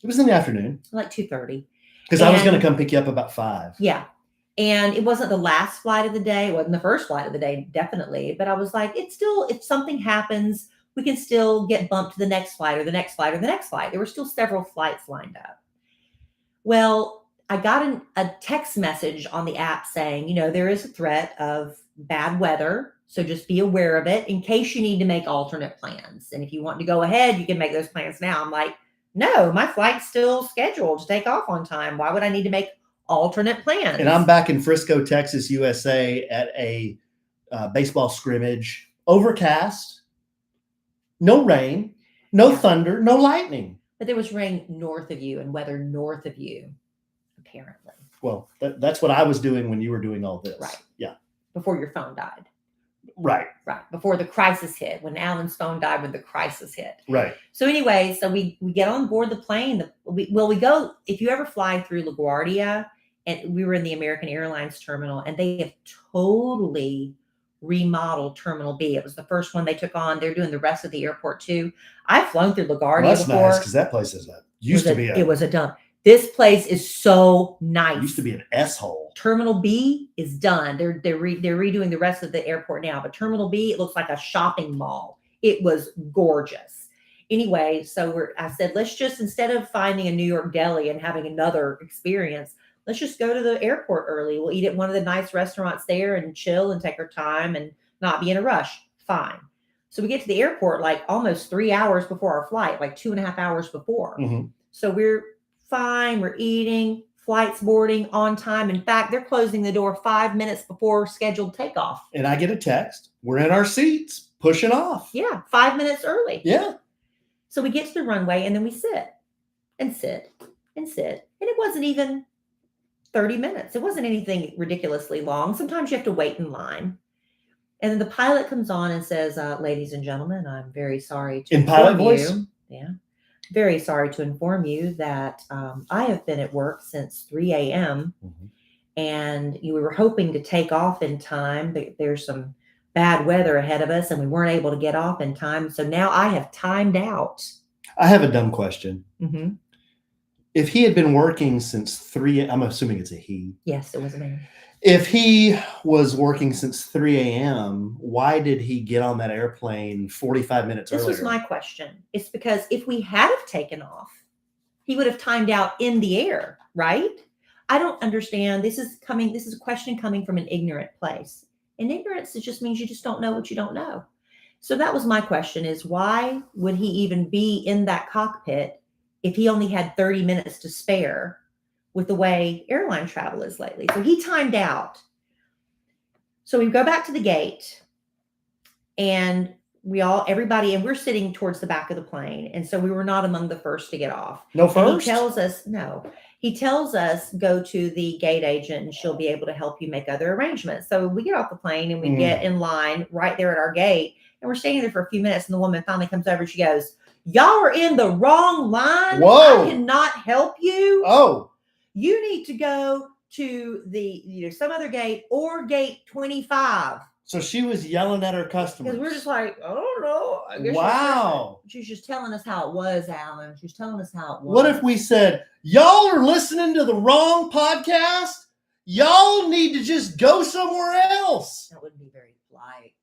It was in the afternoon. Like 2:30. Because I was going to come pick you up about 5. Yeah. And it wasn't the last flight of the day. It wasn't the first flight of the day, definitely. But I was like, it's still, if something happens, we can still get bumped to the next flight or the next flight or the next flight. There were still several flights lined up. Well, I got a text message on the app saying, there is a threat of bad weather. So just be aware of it in case you need to make alternate plans. And if you want to go ahead, you can make those plans now. I'm like, no, my flight's still scheduled to take off on time. Why would I need to make alternate plans? And I'm back in Frisco, Texas, USA at a baseball scrimmage. Overcast. No rain, no thunder, no lightning. But there was rain north of you and weather north of you, apparently. Well, that's what I was doing when you were doing all this. Right. Yeah. Before your phone died. Right. Right. Before the crisis hit, when Alan's phone died, when the crisis hit. Right. So anyway, so we get on board the plane. We go, if you ever fly through LaGuardia, and we were in the American Airlines terminal, and they have totally remodeled Terminal B. It was the first one they took on. They're doing the rest of the airport too. I've flown through LaGuardia that's before. Nice, because that place it was a dump. This place is so nice. It used to be an S-hole. Terminal B is done. They're redoing the rest of the airport now, but Terminal B, it looks like a shopping mall. It was gorgeous. Anyway, so I said, let's just, instead of finding a New York deli and having another experience, let's just go to the airport early. We'll eat at one of the nice restaurants there and chill and take our time and not be in a rush. Fine. So we get to the airport like almost 3 hours before our flight, like 2.5 hours before. Mm-hmm. So we're fine. We're eating, flight's boarding on time. In fact, they're closing the door 5 minutes before scheduled takeoff. And I get a text. We're in our seats, pushing off. Yeah, 5 minutes early. Yeah. So we get to the runway, and then we sit and sit and sit. And it wasn't even 30 minutes. It wasn't anything ridiculously long. Sometimes you have to wait in line. And then the pilot comes on and says, ladies and gentlemen, I'm very sorry to inform you. Yeah. Very sorry to inform you that I have been at work since 3 a.m. Mm-hmm. And we were hoping to take off in time, but there's some bad weather ahead of us and we weren't able to get off in time. So now I have timed out. I have a dumb question. Mm-hmm. If he had been working since 3, I'm assuming it's a he. Yes, it was a man. If he was working since 3 a.m., why did he get on that airplane 45 minutes earlier? This was my question. It's because if we had have taken off, he would have timed out in the air, right? I don't understand. This is a question coming from an ignorant place. And ignorance, it just means you just don't know what you don't know. So that was my question, is why would he even be in that cockpit if he only had 30 minutes to spare with the way airline travel is lately? So he timed out. So we go back to the gate and we're sitting towards the back of the plane. And so we were not among the first to get off. No first? And he tells us, go to the gate agent and she'll be able to help you make other arrangements. So we get off the plane and we get in line right there at our gate. And we're standing there for a few minutes. And the woman finally comes over and she goes, y'all are in the wrong line. Whoa. I cannot help you. Oh. You need to go to the some other gate or gate 25. So she was yelling at her customers. Because we're just like, I don't know. I guess wow. She's just telling us how it was, Alan. She's telling us how it was. What if we said, y'all are listening to the wrong podcast? Y'all need to just go somewhere else. That wouldn't be very polite.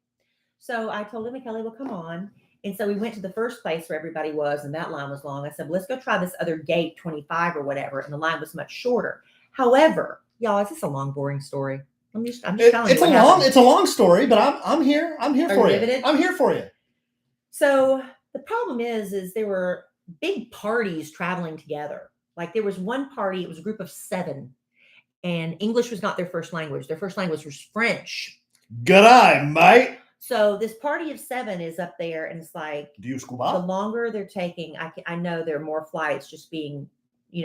So I told him and Kellie, well, come on. And so we went to the first place where everybody was, and that line was long. I said, well, let's go try this other gate 25 or whatever. And the line was much shorter. However, y'all, is this a long, boring story? I'm just telling you. It's a long story, but I'm here. I'm here for you. I'm here for you. So the problem is there were big parties traveling together. Like there was one party, it was a group of 7, and English was not their first language. Their first language was French. Good eye, mate. So this party of 7 is up there, and it's like the longer they're taking, I know there are more flights just being,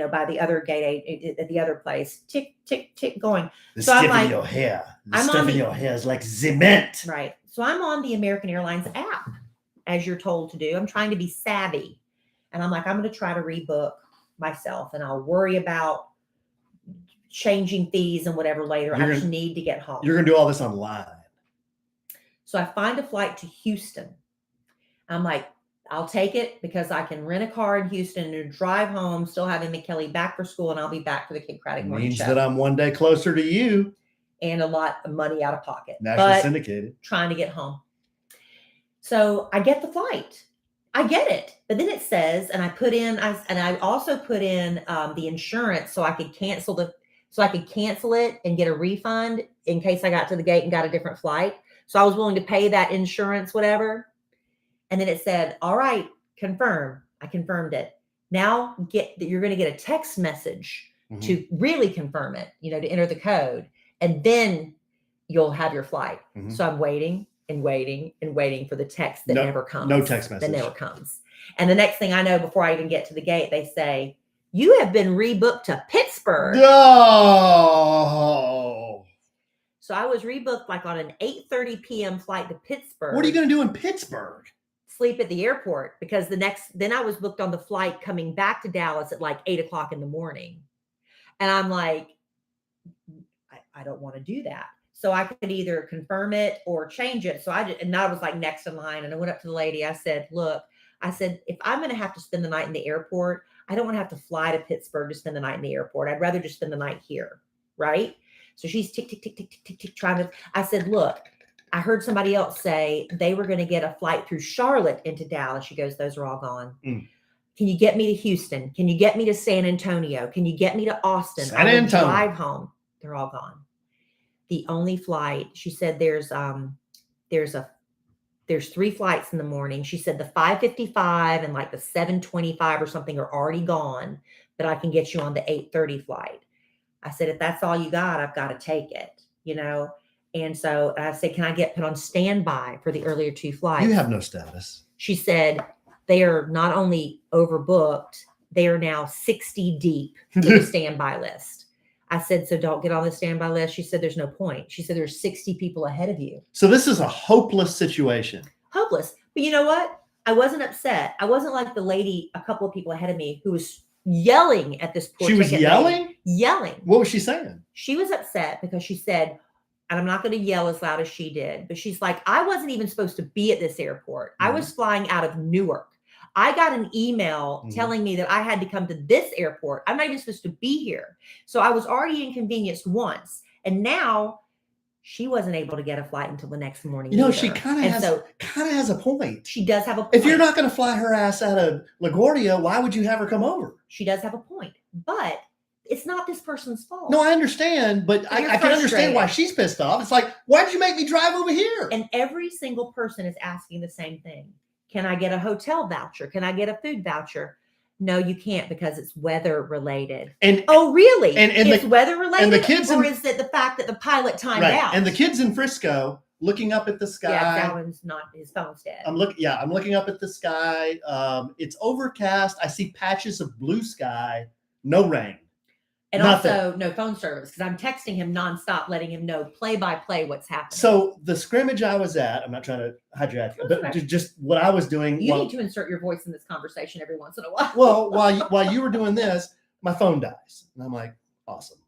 by the other gate at the other place, tick, tick, tick going. The stuff in your hair. The stuff in your hair is like cement. Right. So I'm on the American Airlines app, as you're told to do. I'm trying to be savvy. And I'm like, I'm going to try to rebook myself, and I'll worry about changing fees and whatever later. I just need to get home. You're going to do all this online. So I find a flight to Houston. I'm like, I'll take it because I can rent a car in Houston and drive home, still having Kellie back for school, and I'll be back for the Kid Craddock morning means show. That I'm one day closer to you. And a lot of money out of pocket. Nationally syndicated. Trying to get home. So I get the flight. I get it. But then it says, and I also put in the insurance so I could cancel it and get a refund in case I got to the gate and got a different flight. So I was willing to pay that insurance, whatever. And then it said, all right, confirm. I confirmed it. Now you're going to get a text message to really confirm it, to enter the code. And then you'll have your flight. Mm-hmm. So I'm waiting and waiting and waiting for the text that never comes. No text message. That never comes. And the next thing I know, before I even get to the gate, they say, you have been rebooked to Pittsburgh. No. So I was rebooked like on an 8:30 p.m. flight to Pittsburgh. What are you going to do in Pittsburgh? Sleep at the airport, because then I was booked on the flight coming back to Dallas at like 8:00 in the morning. And I'm like, I don't want to do that. So I could either confirm it or change it. So I did, and I was like next in line, and I went up to the lady. I said, look, if I'm going to have to spend the night in the airport, I don't want to have to fly to Pittsburgh to spend the night in the airport. I'd rather just spend the night here. Right. So she's tick, tick, tick, tick, tick, tick, tick, trying to, I said, look, I heard somebody else say they were going to get a flight through Charlotte into Dallas. She goes, those are all gone. Mm. Can you get me to Houston? Can you get me to San Antonio? Can you get me to Austin? San Antonio. Drive home. They're all gone. The only flight, she said, there's 3 flights in the morning. She said the 5:55 and like the 7:25 or something are already gone, but I can get you on the 8:30 flight. I said, if that's all you got, I've got to take it, And so I said, can I get put on standby for the earlier 2 flights? You have no status. She said, they are not only overbooked, they are now 60 deep in the standby list. I said, so don't get on the standby list. She said, there's no point. She said, there's 60 people ahead of you. So this is a hopeless situation. Hopeless. But you know what? I wasn't upset. I wasn't like the lady a couple of people ahead of me who was yelling at this poor She was yelling? lady. Yelling. What was she saying? She was upset because she said, and I'm not going to yell as loud as she did, but she's like, I wasn't even supposed to be at this airport. I was flying out of Newark. I got an email telling me that I had to come to this airport. I'm not even supposed to be here. So I was already inconvenienced once. And now she wasn't able to get a flight until the next morning. You know, either. she kind of has a point. She does have a point. If you're not going to fly her ass out of LaGuardia, why would you have her come over? She does have a point. But it's not this person's fault. No, I understand, but I can understand why she's pissed off. It's like, why did you make me drive over here? And every single person is asking the same thing. Can I get a hotel voucher? Can I get a food voucher? No, you can't because it's weather related. And oh, really? And it's weather related, and the kids or is it the fact that the pilot timed out? And the kids in Frisco looking up at the sky. Yeah, that one's not. His phone's dead. I'm looking up at the sky. It's overcast. I see patches of blue sky. No rain. And also no phone service because I'm texting him nonstop, letting him know play by play what's happening. So the scrimmage I was at, I'm not trying to hijack, but just what I was doing. You need to insert your voice in this conversation every once in a while. Well, while you were doing this, my phone dies, and I'm like, awesome.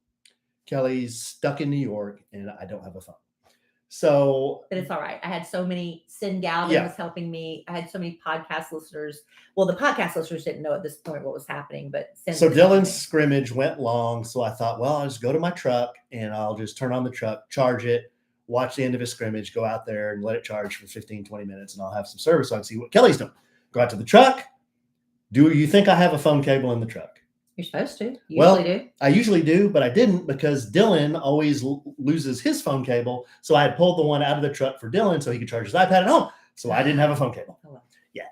Kellie's stuck in New York, and I don't have a phone. So, but it's all right. I had so many. Sin Galvin was helping me. I had so many podcast listeners. Well, the podcast listeners didn't know at this point what was happening, but so Dylan's scrimmage went long. So I thought, well, I'll just go to my truck and I'll just turn on the truck, charge it, watch the end of his scrimmage, go out there and let it charge for 15, 20 minutes, and I'll have some service so I can see what Kellie's doing. Go out to the truck. Do you think I have a phone cable in the truck? You're supposed to. You usually do. I usually do, but I didn't because Dylan always loses his phone cable. So I had pulled the one out of the truck for Dylan so he could charge his iPad at home. So I didn't have a phone cable. Yeah.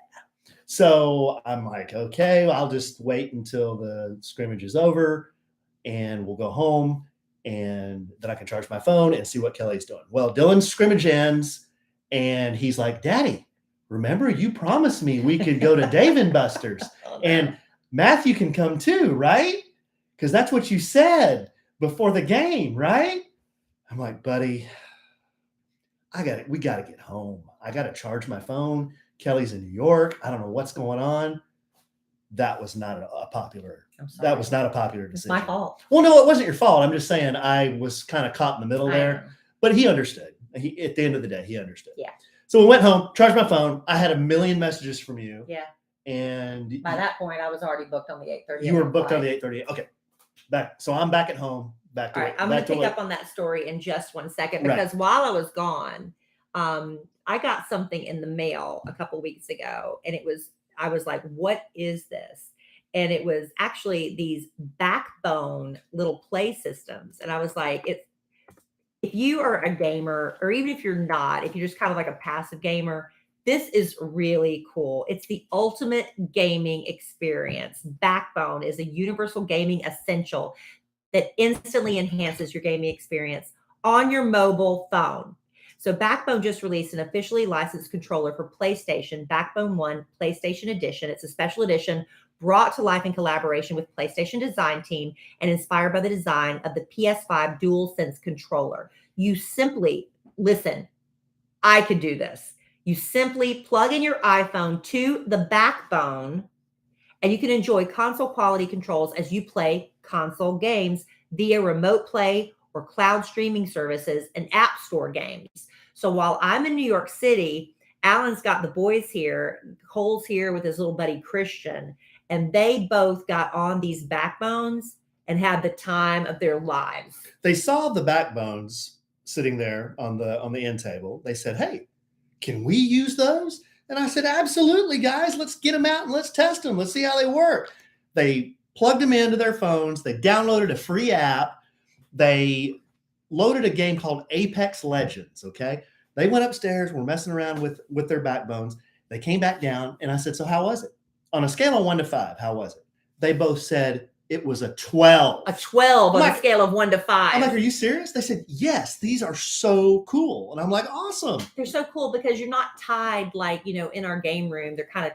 So I'm like, okay, well, I'll just wait until the scrimmage is over and we'll go home and then I can charge my phone and see what Kellie's doing. Well, Dylan's scrimmage ends and he's like, Daddy, remember you promised me we could go to Dave & Buster's. Oh, no. And Matthew can come too, right? Because that's what you said before the game, right? I'm like, buddy, we got to get home. I got to charge my phone. Kellie's in New York. I don't know what's going on. That was not a popular decision. It's my fault. Well, no, it wasn't your fault. I'm just saying I was kind of caught in the middle there, but he understood. At the end of the day, he understood. Yeah. So we went home, charged my phone. I had a million messages from you. Yeah. And by that point, I was already booked on the 8:30. You were booked on the 8:30. Okay. So I'm back at home. All right. I'm going to pick up on that story in just 1 second because while I was gone, I got something in the mail a couple weeks ago, and I was like, what is this? And it was actually these Backbone little play systems. And I was like, if you are a gamer, or even if you're not, if you're just kind of like a passive gamer, this is really cool. It's the ultimate gaming experience. Backbone is a universal gaming essential that instantly enhances your gaming experience on your mobile phone. So Backbone just released an officially licensed controller for PlayStation, Backbone 1 PlayStation Edition. It's a special edition brought to life in collaboration with PlayStation design team and inspired by the design of the PS5 DualSense controller. You simply, listen, I could do this. You simply plug in your iPhone to the Backbone, and you can enjoy console quality controls as you play console games via remote play or cloud streaming services and app store games. So while I'm in New York City, Alan's got the boys here, Cole's here with his little buddy Christian, and they both got on these Backbones and had the time of their lives. They saw the Backbones sitting there on the end table. They said, hey, can we use those? And I said, absolutely, guys. Let's get them out and let's test them. Let's see how they work. They plugged them into their phones. They downloaded a free app. They loaded a game called Apex Legends, okay? They went upstairs, were messing around with their Backbones. They came back down, and I said, so how was it? On a scale of 1 to 5, how was it? They both said it was a 12. A 12 on a scale of 1 to 5. I'm like, are you serious? They said, yes, these are so cool. And I'm like, awesome. They're so cool because you're not tied like, in our game room. They're kind of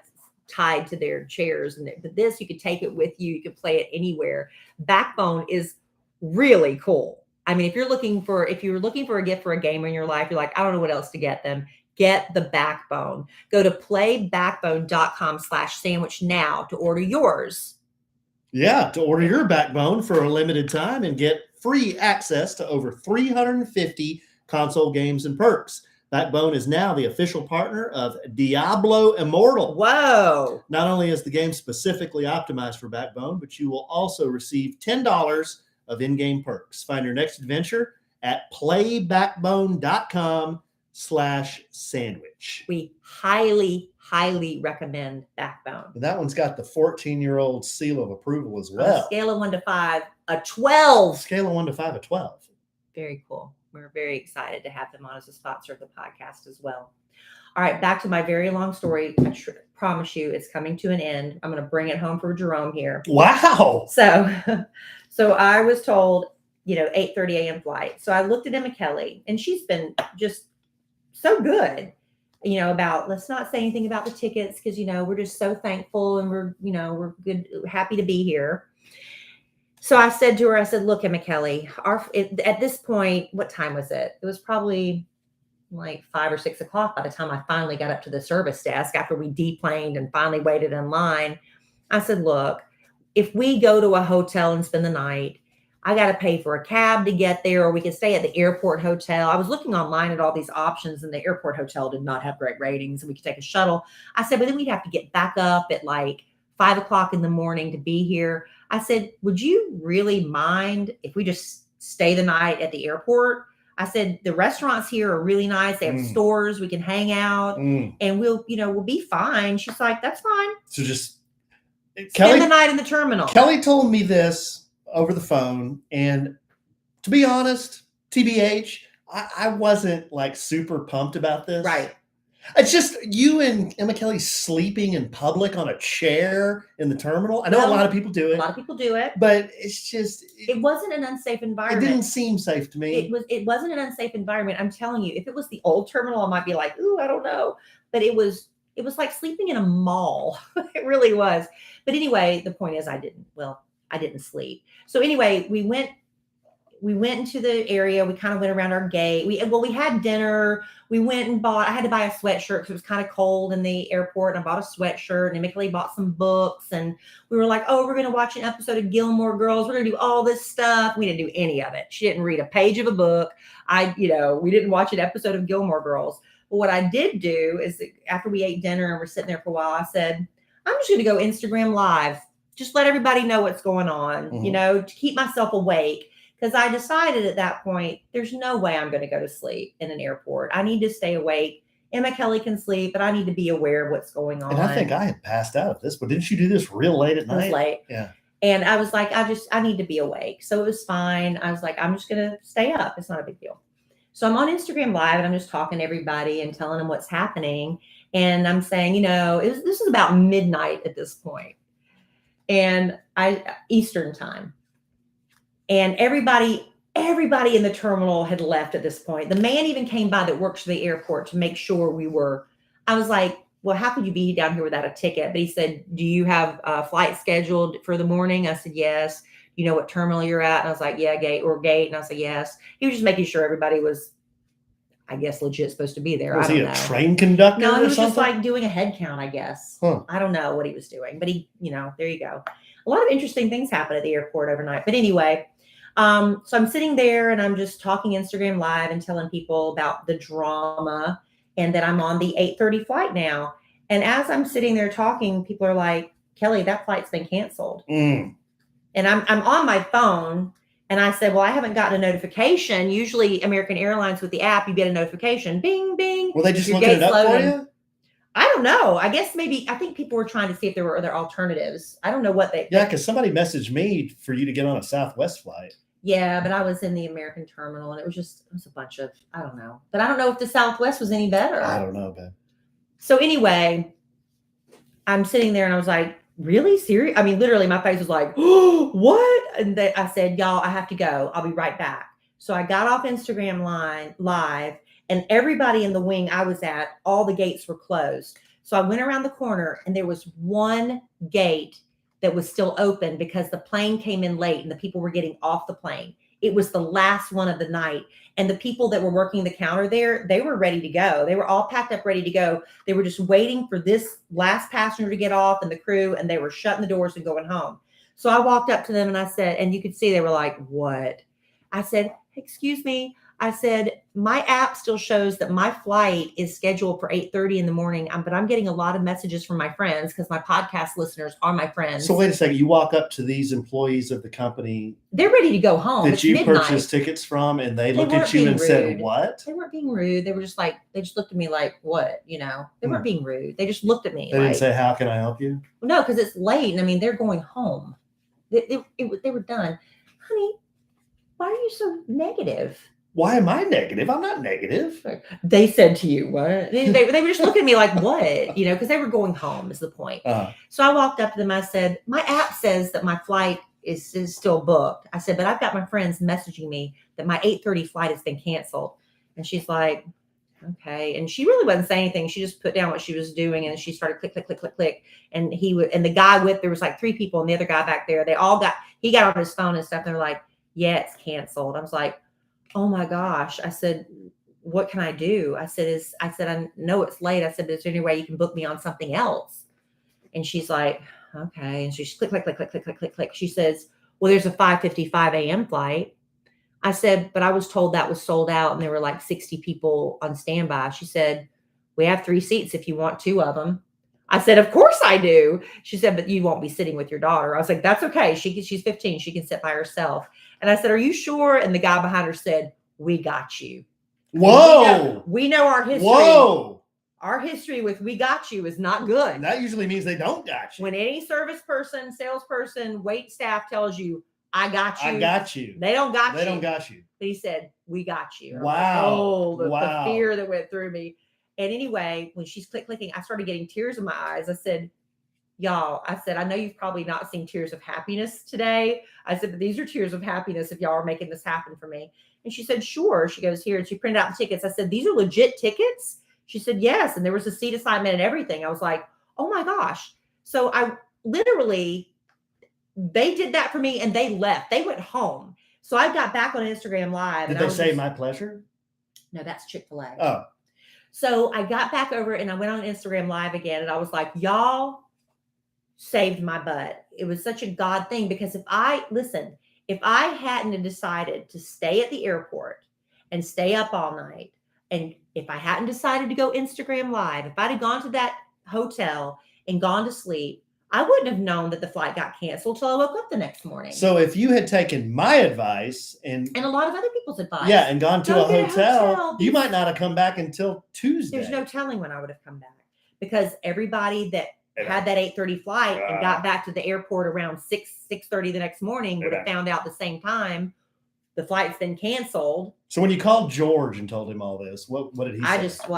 tied to their chairs. But this, you could take it with you. You could play it anywhere. Backbone is really cool. I mean, if you're looking for a gift for a gamer in your life, you're like, I don't know what else to get them. Get the Backbone. Go to playbackbone.com/sandwich now to order yours. Yeah, to order your Backbone for a limited time and get free access to over 350 console games and perks. Backbone is now the official partner of Diablo Immortal. Whoa. Not only is the game specifically optimized for Backbone, but you will also receive $10 of in-game perks. Find your next adventure at playbackbone.com/sandwich. We highly, highly recommend Backbone. And that one's got the 14-year-old seal of approval as well. On a scale of 1 to 5, a 12. Scale of 1 to 5, a 12. Very cool. We're very excited to have them on as a sponsor of the podcast as well. All right, back to my very long story. I promise you it's coming to an end. I'm going to bring it home for Jerome here. Wow. So I was told, 8:30 a.m. flight. So I looked at Kellie, and she's been just so good, about let's not say anything about the tickets because, we're just so thankful and we're good, happy to be here. So I said to her, look, Kellie, at this point, what time was it? It was probably like 5 or 6 o'clock by the time I finally got up to the service desk after we deplaned and finally waited in line. I said, look, if we go to a hotel and spend the night, I got to pay for a cab to get there, or we can stay at the airport hotel. I was looking online at all these options, and the airport hotel did not have great ratings, and we could take a shuttle. I said, but then we'd have to get back up at like 5 o'clock in the morning to be here. I said, would you really mind if we just stay the night at the airport? I said, the restaurants here are really nice. They have stores. We can hang out and we'll be fine. She's like, that's fine. So just spend the night in the terminal. Kellie told me this over the phone. And to be honest, TBH, I wasn't like super pumped about this. Right. It's just you and Kellie sleeping in public on a chair in the terminal. I know a lot of people do it. A lot of people do it. But it's just... It wasn't an unsafe environment. It didn't seem safe to me. It wasn't an unsafe environment. I'm telling you, if it was the old terminal, I might be like, ooh, I don't know. But it was like sleeping in a mall. It really was. But anyway, the point is I didn't sleep. So anyway, we went into the area. We kind of went around our gate. We had dinner. We went and I had to buy a sweatshirt because it was kind of cold in the airport. And I bought a sweatshirt, and Kellie bought some books. And we were like, oh, we're going to watch an episode of Gilmore Girls. We're going to do all this stuff. We didn't do any of it. She didn't read a page of a book. We didn't watch an episode of Gilmore Girls. But what I did do is after we ate dinner and we're sitting there for a while, I said, I'm just going to go Instagram Live. Just let everybody know what's going on, to keep myself awake. Because I decided at that point, there's no way I'm going to go to sleep in an airport. I need to stay awake. Kellie can sleep, but I need to be aware of what's going on. And I think I had passed out at this, but didn't you do this real late at night? It was late. Yeah. And I was like, I need to be awake. So it was fine. I was like, I'm just going to stay up. It's not a big deal. So I'm on Instagram Live, and I'm just talking to everybody and telling them what's happening. And I'm saying, this is about midnight at this point. And Eastern time. And everybody in the terminal had left at this point. The man even came by that works for the airport to make sure I was like, well, how could you be down here without a ticket? But he said, do you have a flight scheduled for the morning? I said, yes. You know what terminal you're at? And I was like, yeah, gate. And I said, yes. He was just making sure everybody was, I guess, legit supposed to be there. Was he a train conductor? No, he was something? just like doing a head count, I guess. Huh. I don't know what he was doing, but he, there you go. A lot of interesting things happen at the airport overnight. But anyway, so I'm sitting there and I'm just talking Instagram Live and telling people about the drama and that I'm on the 8:30 flight now. And as I'm sitting there talking, people are like, Kellie, that flight's been canceled. And I'm on my phone. And I said, well, I haven't gotten a notification. Usually American Airlines with the app, you get a notification. Bing, bing. Were they just looking it up for you? I don't know. I think people were trying to see if there were other alternatives. I don't know what they... Yeah, because somebody messaged me for you to get on a Southwest flight. Yeah, but I was in the American terminal, and it was a bunch of, I don't know. But I don't know if the Southwest was any better. I don't know, Ben. So anyway, I'm sitting there, and I was like, really? Serious? I mean, literally, my face was like, oh, what? And I said, y'all, I have to go. I'll be right back. So I got off Instagram Live, and everybody in the wing I was at, all the gates were closed. So I went around the corner and there was one gate that was still open because the plane came in late and the people were getting off the plane. It was the last one of the night. And the people that were working the counter there, they were ready to go. They were all packed up, ready to go. They were just waiting for this last passenger to get off and the crew, and they were shutting the doors and going home. So I walked up to them and I said, and you could see they were like, what? I said, excuse me. I said, my app still shows that my flight is scheduled for 8:30 in the morning, but I'm getting a lot of messages from my friends because my podcast listeners are my friends. So wait a second. You walk up to these employees of the company. They're ready to go home. That you purchased tickets from, and they looked at you and said, what? They weren't being rude. They were just like, they just looked at me like, what? They weren't being rude. They just looked at me. They didn't say, how can I help you? No, because it's late. And I mean, they're going home. They were done. Honey, why are you so negative? Why am I negative? I'm not negative. They said to you, what? They were just looking at me like, what? Because they were going home is the point. So I walked up to them. I said, my app says that my flight is still booked. I said, but I've got my friends messaging me that my 8:30 flight has been canceled. And she's like, okay. And she really wasn't saying anything. She just put down what she was doing. And she started click, click, click, click, click. And the guy there was like 3 people and the other guy back there, he got on his phone and stuff. And they're like, yeah, it's canceled. I was like, oh my gosh. I said, what can I do? I said, I know it's late. I said, is there any way you can book me on something else? And she's like, okay. And she's click, click, click, click, click, click, click, click. She says, well, there's a 5:55 a.m. flight. I said, but I was told that was sold out and there were like 60 people on standby. She said, we have 3 seats if you want 2 of them. I said, of course I do. She said, but you won't be sitting with your daughter. I was like, that's okay. She's 15. She can sit by herself. And I said, are you sure? And the guy behind her said, we got you. Whoa. We know our history. Whoa. Our history with we got you is not good. And that usually means they don't got you. When any service person, salesperson, wait staff tells you, I got you. I got you. They don't got you. They don't got you. But he said, we got you. Wow. Like, the fear that went through me. And anyway, when she's clicking, I started getting tears in my eyes. I said, y'all, I know you've probably not seen tears of happiness today. I said, but these are tears of happiness if y'all are making this happen for me. And she said, sure. She goes, here. And she printed out the tickets. I said, these are legit tickets? She said, yes. And there was a seat assignment and everything. I was like, oh my gosh. So I literally, they did that for me and they left. They went home. So I got back on Instagram Live. Did they say my pleasure? No, that's Chick-fil-A. Oh. So I got back over and I went on Instagram Live again. And I was like, y'all saved my butt. It was such a God thing because if I hadn't decided to stay at the airport and stay up all night, and if I hadn't decided to go Instagram Live, if I'd have gone to that hotel and gone to sleep, I wouldn't have known that the flight got canceled till I woke up the next morning. So if you had taken my advice and a lot of other people's advice, and gone to a hotel, you might not have come back until Tuesday. There's no telling when I would have come back because everybody that had that 8:30 flight and got back to the airport around 6:30 the next morning would have found out the same time the flight's been canceled. So when you called George and told him all this, what did he say? I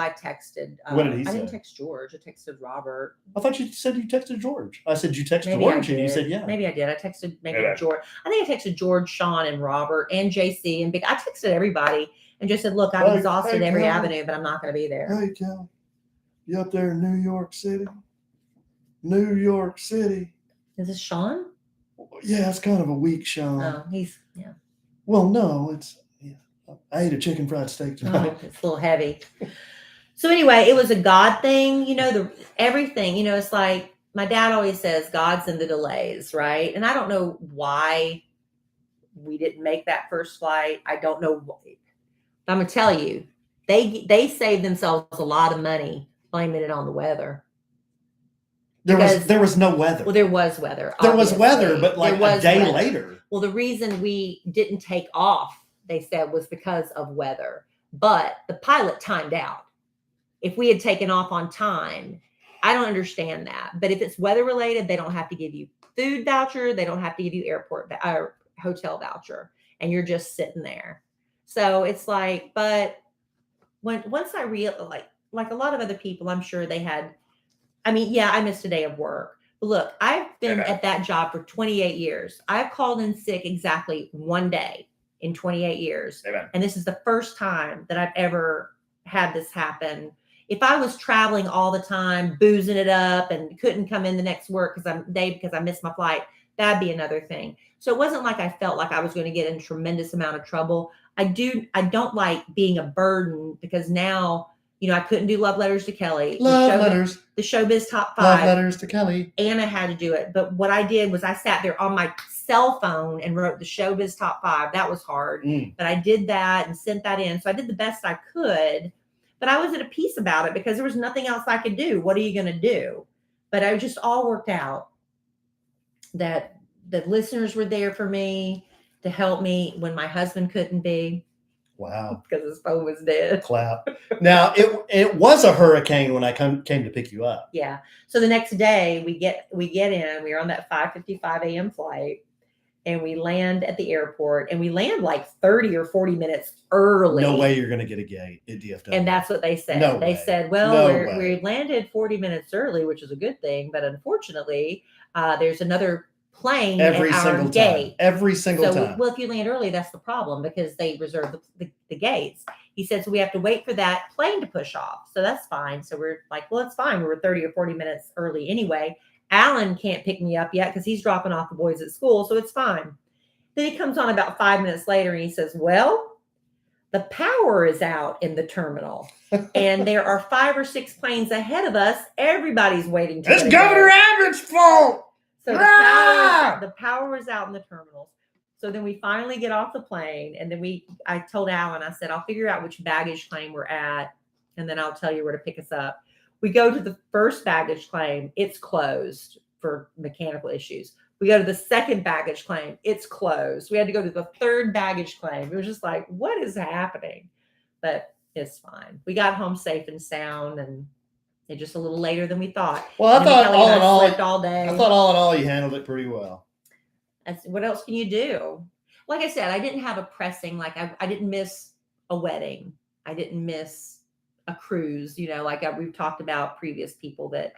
texted. What did he say? I didn't text George. I texted Robert. I thought you said you texted George. I said you texted George and you said yeah. Maybe I did. I texted George. I think I texted George, Sean, and Robert, and JC, and Big. I texted everybody and just said, look, I'm exhausted every avenue, but I'm not going to be there. Hey, Kellie, you up there in New York City? New York City. Is this Sean? Yeah, it's kind of a weak Sean. Oh, yeah. Well, no, I ate a chicken fried steak tonight. Oh, it's a little heavy. So anyway, it was a God thing, everything, it's like my dad always says, God's in the delays, right? And I don't know why we didn't make that first flight. I don't know. But I'm going to tell you, they saved themselves a lot of money blaming it on the weather. There was no weather. Well, there was weather. There was weather, but like a day later. Well, the reason we didn't take off, they said, was because of weather. But the pilot timed out. If we had taken off on time, I don't understand that. But if it's weather related, they don't have to give you food voucher. They don't have to give you airport or hotel voucher. And you're just sitting there. So it's like, but once I realized, like a lot of other people, I'm sure they had, I missed a day of work. But look, I've been at that job for 28 years. I've called in sick exactly one day in 28 years. Amen. And this is the first time that I've ever had this happen If I was traveling all the time, boozing it up and couldn't come in the next work because I missed my flight, that'd be another thing. So it wasn't like I felt like I was going to get in a tremendous amount of trouble. I don't like being a burden because now, I couldn't do love letters to Kelly. The Showbiz top 5. Love letters to Kelly. Anna had to do it. But what I did was I sat there on my cell phone and wrote the Showbiz top 5. That was hard. But I did that and sent that in. So I did the best I could. But I was at a peace about it because there was nothing else I could do. What are you going to do? But it just all worked out. That the listeners were there for me to help me when my husband couldn't be. Wow. Because his phone was dead. Clap. Now, it was a hurricane when I came to pick you up. Yeah. So the next day we get in, we were on that 5:55 a.m. flight and we land at the airport and we land like 30 or 40 minutes early. No way you're going to get a gate at DFW. And that's what they said. No they way. said, well, we landed 40 minutes early, which is a good thing. But unfortunately, there's another plane every at single our gate. Every single time. Well, if you land early, that's the problem because they reserve the gates. He said, so we have to wait for that plane to push off. So that's fine. So we're like, well, it's fine. We were 30 or 40 minutes early anyway. Alan can't pick me up yet because he's dropping off the boys at school. So it's fine. Then he comes on about 5 minutes later and he says, well, the power is out in the terminal and there are 5 or 6 planes ahead of us. Everybody's waiting to It's Governor Abbott's fault. So the power was out in the terminals. So then we finally get off the plane. And then I told Alan, I said, I'll figure out which baggage claim we're at. And then I'll tell you where to pick us up. We go to the first baggage claim. It's closed for mechanical issues. We go to the second baggage claim. It's closed. We had to go to the third baggage claim. It was just like, what is happening? But it's fine. We got home safe and sound and just a little later than we thought. Well, I thought all day. I thought all in all, you handled it pretty well. What else can you do? Like I said, I didn't have a pressing, like I didn't miss a wedding. I didn't miss a cruise, like we've talked about previous people but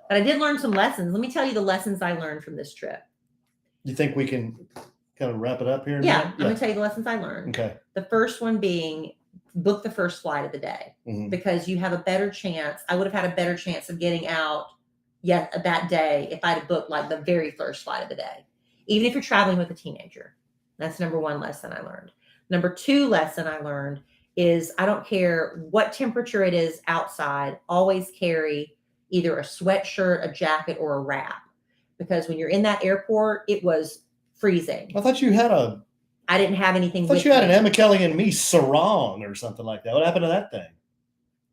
I did learn some lessons. Let me tell you the lessons I learned from this trip. You think we can kind of wrap it up here? Yeah. I'm going to tell you the lessons I learned. Okay. The first one being book the first flight of the day because you have a better chance. I would have had a better chance of getting out that day if I'd have booked like the very first flight of the day, even if you're traveling with a teenager. That's number 1 lesson I learned. Number 2 lesson I learned is I don't care what temperature it is outside, always carry either a sweatshirt, a jacket, or a wrap. Because when you're in that airport, it was freezing. I thought you had I didn't have anything. I thought you had an Emma, Kelly, and me sarong or something like that. What happened to that thing?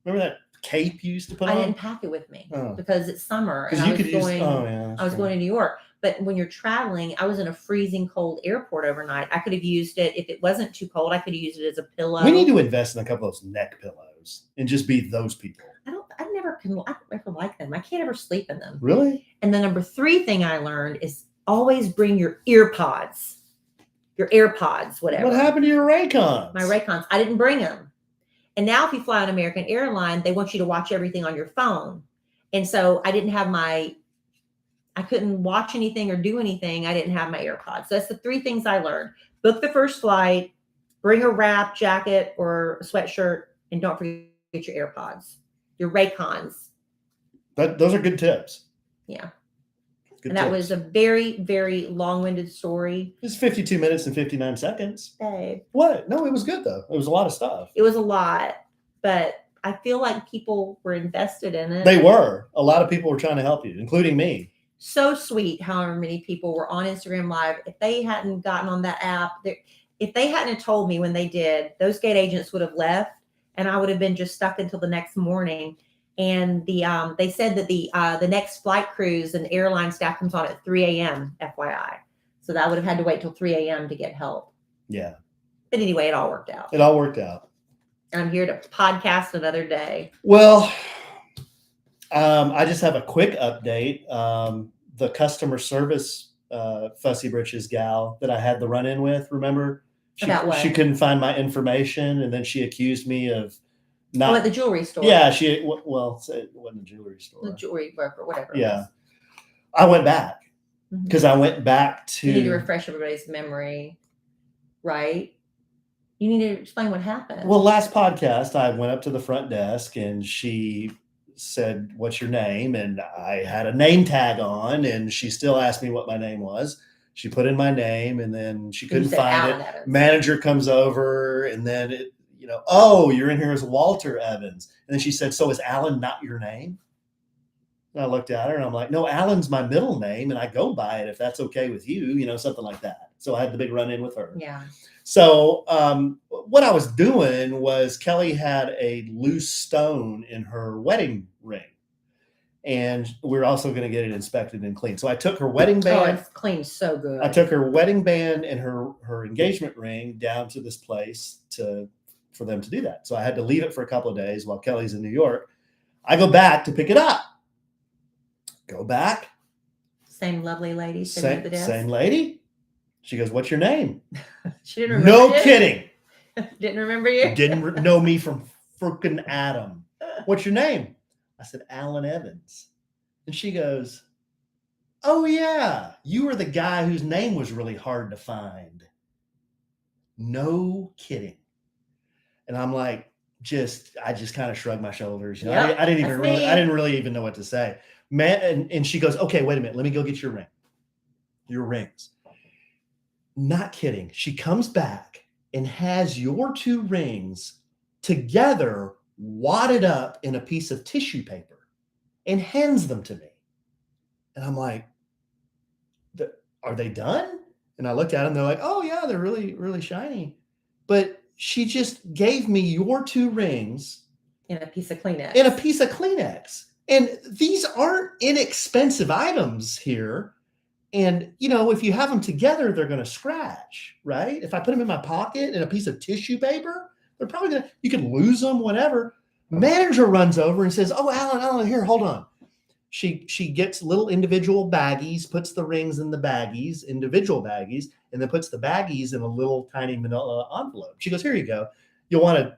Remember that cape you used to put on? I didn't pack it with me because it's summer and I was going to New York. But when you're traveling, I was in a freezing cold airport overnight. I could have used it if it wasn't too cold. I could have used it as a pillow. We need to invest in a couple of those neck pillows and just be those people. I don't ever like them. I can't ever sleep in them. Really? And the number 3 thing I learned is always bring your AirPods, whatever. What happened to your Raycons? My Raycons. I didn't bring them. And now if you fly on American Airlines, they want you to watch everything on your phone. And so I couldn't watch anything or do anything. I didn't have my AirPods. So that's the 3 things I learned. Book the first flight, bring a wrap, jacket, or a sweatshirt, and don't forget your AirPods, your Raycons. Those are good tips. Yeah. Good and that tips. was a very, very long-winded story. It's 52 minutes and 59 seconds. Babe. What? No, it was good, though. It was a lot of stuff. It was a lot, but I feel like people were invested in it. They were. A lot of people were trying to help you, including me. So sweet, however many people were on Instagram Live. If they hadn't gotten on that app, if they hadn't have told me when they did, those gate agents would have left, and I would have been just stuck until the next morning. And they said that the next flight cruise and airline staff comes on at 3 a.m. FYI. So that I would have had to wait till 3 a.m. to get help. Yeah. But anyway, it all worked out. It all worked out. And I'm here to podcast another day. Well, I just have a quick update. The customer service fussy britches gal that I had the run-in with, remember? She couldn't find my information, and then she accused me of not at the jewelry store. Yeah, it wasn't a jewelry store. The jewelry broker, whatever. Yeah. I went back because I went back to. You need to refresh everybody's memory, right? You need to explain what happened. Well, last podcast, I went up to the front desk and she said, "What's your name?" And I had a name tag on, and she still asked me what my name was. She put in my name, and then she couldn't find Alan it. Evans. Manager comes over, and then oh, you're in here as Walter Evans. And then she said, "So is Alan not your name?" And I looked at her and I'm like, "No, Alan's my middle name, and I go by it if that's okay with you," something like that. So I had the big run in with her. Yeah. So what I was doing was Kellie had a loose stone in her wedding ring, and we we're also going to get it inspected and cleaned. So I took her wedding band. Oh, it's cleaned so good. I took her wedding band and her engagement ring down to this place for them to do that. So I had to leave it for a couple of days while Kellie's in New York. I go back to pick it up. Go back. Same lovely lady sitting at the desk. Same lady. She goes, "What's your name?" She didn't remember No kidding. Didn't remember you? Didn't know me from frickin' Adam. "What's your name?" I said, "Alan Evans." And she goes, "Oh, yeah. You were the guy whose name was really hard to find." No kidding. And I'm like, I just kind of shrugged my shoulders. Yep, I didn't really even know what to say. Man, and she goes, "Okay, wait a minute. Let me go get your ring. Your rings." Not kidding. She comes back and has your two rings together wadded up in a piece of tissue paper and hands them to me. And I'm like, "Are they done?" And I looked at them. They're like, "Oh, yeah, they're really, really shiny." But she just gave me your two rings in a piece of Kleenex. And these aren't inexpensive items here. And, if you have them together, they're going to scratch, right? If I put them in my pocket in a piece of tissue paper, they're probably you can lose them, whatever. Manager runs over and says, "Oh, Alan, here, hold on." She gets little individual baggies, puts the rings in the individual baggies, and then puts the baggies in a little tiny manila envelope. She goes, "Here you go. You'll want to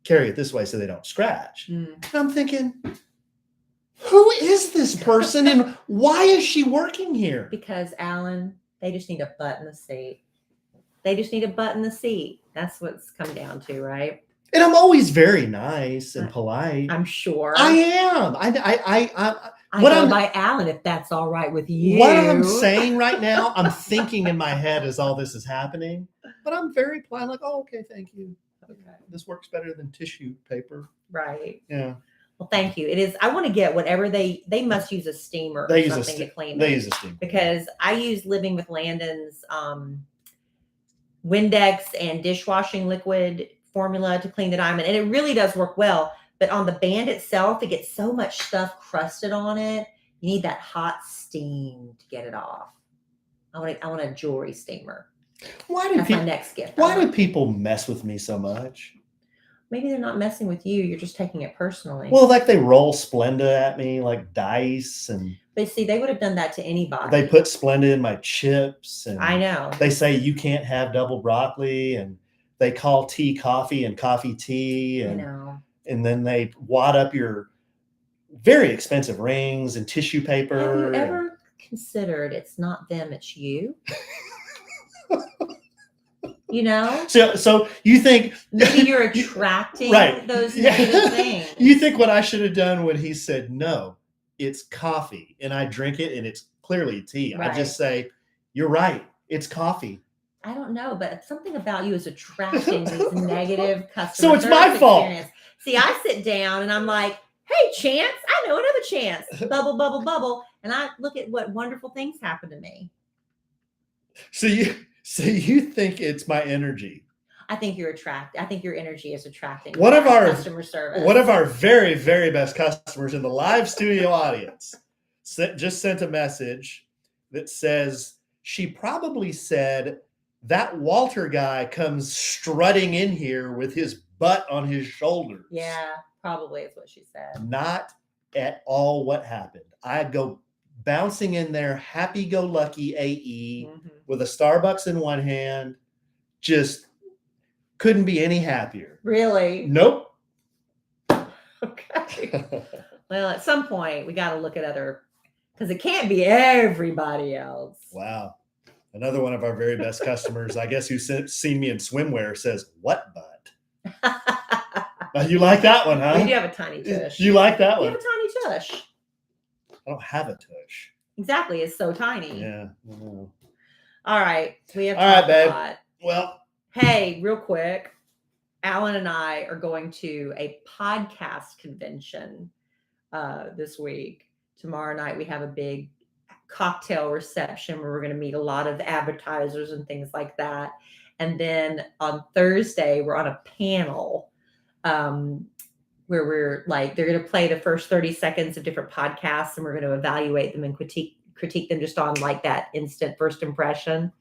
carry it this way so they don't scratch." And I'm thinking, who is this person and why is she working here? Because, Alan, they just need a butt in the seat. That's what's come down to, right? And I'm always very nice and polite. I'm sure. I am. I go by Alan if that's all right with you. What I'm saying right now, I'm thinking in my head as all this is happening, but I'm very polite, like, "Oh, okay, thank you. Okay. This works better than tissue paper." Right. Yeah. Well, thank you. It is. I want to get whatever they must use a steamer or something to clean. They use a steamer because I use Living with Landon's Windex and dishwashing liquid formula to clean the diamond, and it really does work well. But on the band itself, it gets so much stuff crusted on it. You need that hot steam to get it off. I want a jewelry steamer. That's my next gift. Why do people mess with me so much? Maybe they're not messing with you. You're just taking it personally. Well, like they roll Splenda at me like dice, and but see, they would have done that to anybody. They put Splenda in my chips, and I know they say you can't have double broccoli, and they call tea coffee and coffee tea, and and then they wad up your very expensive rings and tissue paper. Have you ever considered it's not them, it's you? So you think maybe you're attracting those negative things. You think what I should have done when he said no, it's coffee, and I drink it and it's clearly tea. Right. I just say, "You're right, it's coffee." I don't know, but something about you is attracting these negative customers. So it's my fault. See, I sit down and I'm like, "Hey, Chance, I know another Chance." Bubble, bubble, bubble. And I look at what wonderful things happen to me. So you think it's my energy? I think you're attracted. I think your energy is attracting. One of our customer service. One of our very, very best customers in the live studio audience just sent a message that says she probably said that Walter guy comes strutting in here with his butt on his shoulders. Yeah, probably is what she said. Not at all what happened. I go bouncing in there, happy-go-lucky AE with a Starbucks in one hand, just couldn't be any happier. Really? Nope. Okay. Well, at some point, we got to look at other, because it can't be everybody else. Wow. Another one of our very best customers, I guess, who's seen me in swimwear says, "What butt?" You like that one, huh? We do have a tiny tush. You like that one? You have a tiny tush. I don't have a tush. Exactly. It's so tiny. Yeah. I know. All right. We have all right, talked babe. a lot. Well, hey, real quick. Alan and I are going to a podcast convention this week. Tomorrow night, we have a big cocktail reception where we're going to meet a lot of advertisers and things like that. And then on Thursday, we're on a panel where we're like, they're going to play the first 30 seconds of different podcasts and we're going to evaluate them and critique them just on like that instant first impression.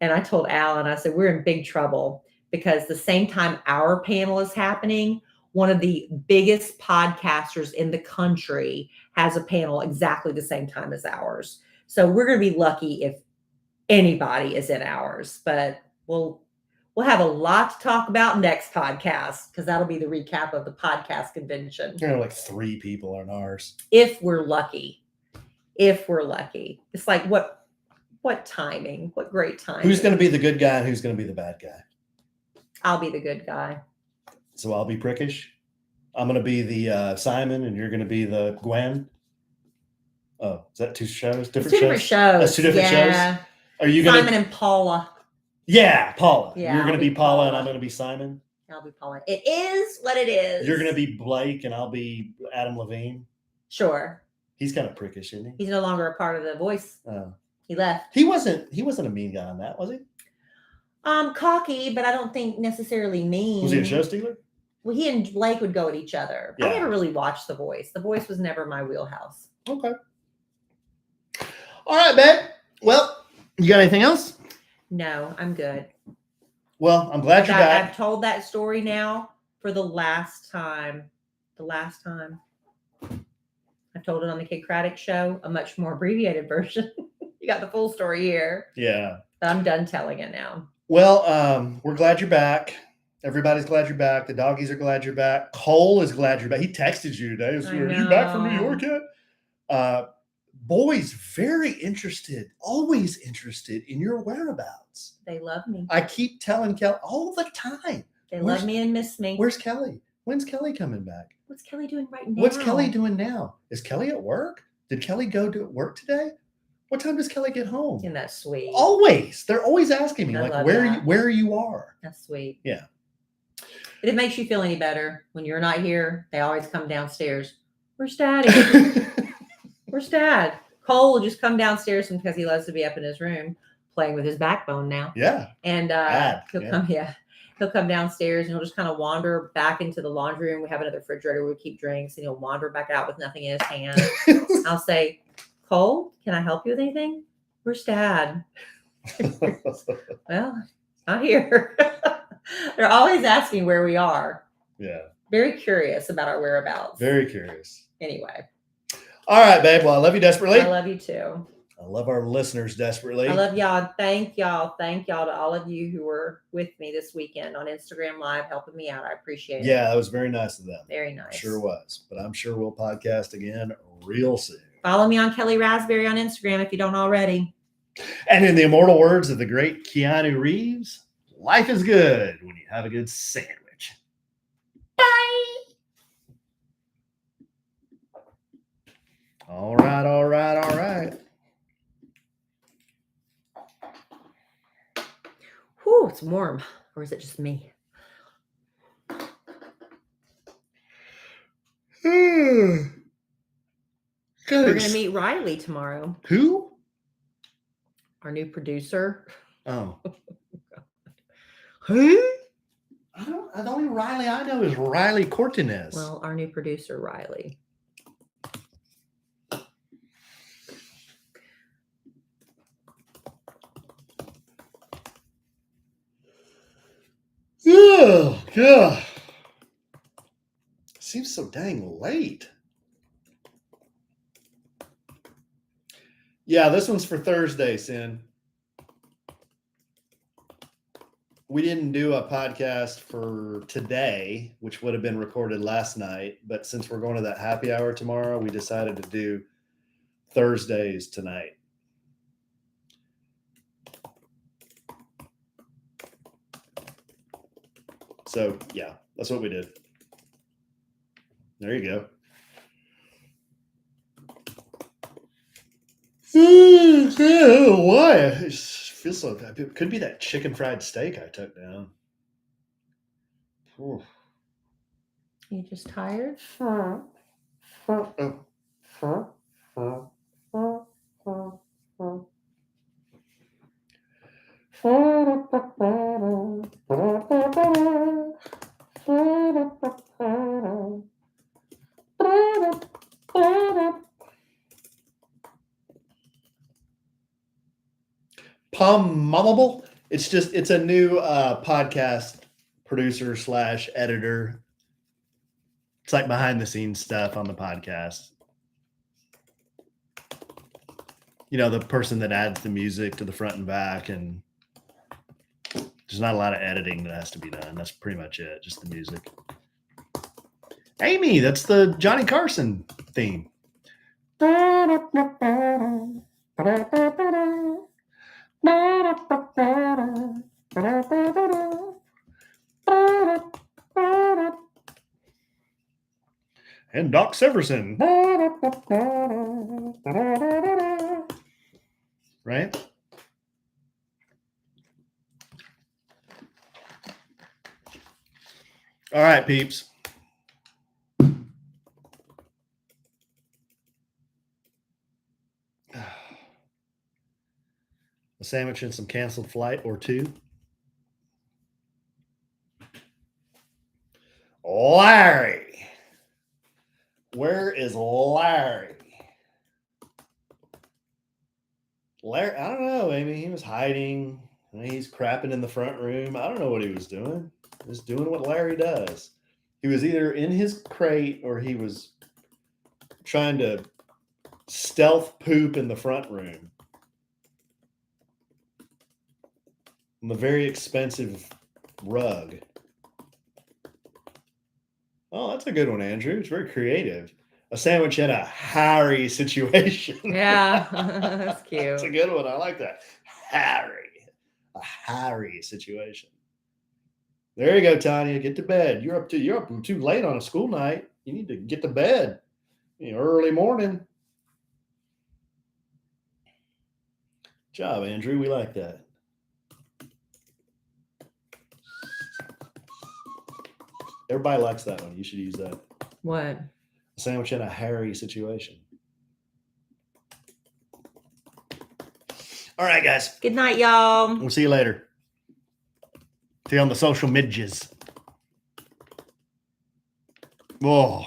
And I told Alan, I said, we're in big trouble because the same time our panel is happening, one of the biggest podcasters in the country has a panel exactly the same time as ours. So we're going to be lucky if anybody is in ours, but we'll have a lot to talk about next podcast because that'll be the recap of the podcast convention. There are like 3 people on ours. If we're lucky. It's like what timing, what great timing. Who's going to be the good guy and who's going to be the bad guy? I'll be the good guy. So I'll be prickish. I'm going to be the Simon and you're going to be the Gwen. Oh, is that 2 shows? Different shows. That's 2 different shows? Are you going Simon and Paula. Yeah, Paula. Yeah, you're going to be Paula and I'm going to be Simon? I'll be Paula. It is what it is. You're going to be Blake and I'll be Adam Levine? Sure. He's kind of prickish, isn't he? He's no longer a part of The Voice. Oh. He left. He wasn't a mean guy on that, was he? Cocky, but I don't think necessarily mean. Was he a show stealer? Well, he and Blake would go at each other. Yeah. I never really watched The Voice. The Voice was never my wheelhouse. Okay. All right, babe. Well, you got anything else? No, I'm good. Well, I'm glad you're back. I've told that story now for the last time. I told it on the Kid Craddock show, a much more abbreviated version. You got the full story here. Yeah. But I'm done telling it now. Well, we're glad you're back. Everybody's glad you're back. The doggies are glad you're back. Cole is glad you're back. He texted you today. Are you back from New York yet? Boys, very interested, always interested in your whereabouts. They love me. I keep telling Kellie all the time. They love me and miss me. Where's Kellie? When's Kellie coming back? What's Kellie doing right now? What's Kellie doing now? Is Kellie at work? Did Kellie go to work today? What time does Kellie get home? Isn't that sweet? Always. They're always asking me, like, where you are. That's sweet. Yeah. If it makes you feel any better, when you're not here, they always come downstairs. Where's Daddy? Where's Dad? Cole will just come downstairs because he loves to be up in his room playing with his backbone now. Yeah. And he'll come downstairs and he'll just kind of wander back into the laundry room. We have another refrigerator where we keep drinks, and he'll wander back out with nothing in his hand. I'll say, Cole, can I help you with anything? Where's Dad? Well, not here. They're always asking where we are. Yeah. Very curious about our whereabouts. Very curious. Anyway. All right, babe. Well, I love you desperately. I love you too. I love our listeners desperately. I love y'all. Thank y'all. Thank y'all to all of you who were with me this weekend on Instagram Live, helping me out. I appreciate it. Yeah, that was very nice of them. Very nice. Sure was. But I'm sure we'll podcast again real soon. Follow me on Kellie Rasberry on Instagram if you don't already. And in the immortal words of the great Keanu Reeves, life is good when you have a good sandwich. Bye. All right. Whew, it's warm. Or is it just me? We're going to meet Riley tomorrow. Who? Our new producer. Oh. Who? The only Riley I know is Riley Cortinez. Well, our new producer, Riley. Oh, God. Seems so dang late. Yeah, this one's for Thursday, Sin. We didn't do a podcast for today, which would have been recorded last night. But since we're going to that happy hour tomorrow, we decided to do Thursdays tonight. So yeah, that's what we did. There you go. Why? It feels so. It could be that chicken fried steak I took down. You just tired? Mummable. It's a new podcast producer / editor. It's like behind the scenes stuff on the podcast. You know, the person that adds the music to the front and back, and there's not a lot of editing that has to be done. That's pretty much it. Just the music. Amy, that's the Johnny Carson theme. And Doc Severson. Right? All right, peeps. A sandwich and some canceled flight or two. Larry. Where is Larry? Larry, I don't know, Amy. He was hiding. He's crapping in the front room. I don't know what he was doing. Just doing what Larry does. He was either in his crate or he was trying to stealth poop in the front room. On the very expensive rug. Oh, that's a good one, Andrew. It's very creative. A sandwich in a Harry situation. Yeah, that's cute. That's a good one. I like that. Harry. A Harry situation. There you go, Tanya. Get to bed. You're up too late on a school night. You need to get to bed. Early morning. Good job, Andrew. We like that. Everybody likes that one. You should use that. What? A sandwich in a Harry situation. All right, guys. Good night, y'all. We'll see you later. See you on the social midges. Whoa.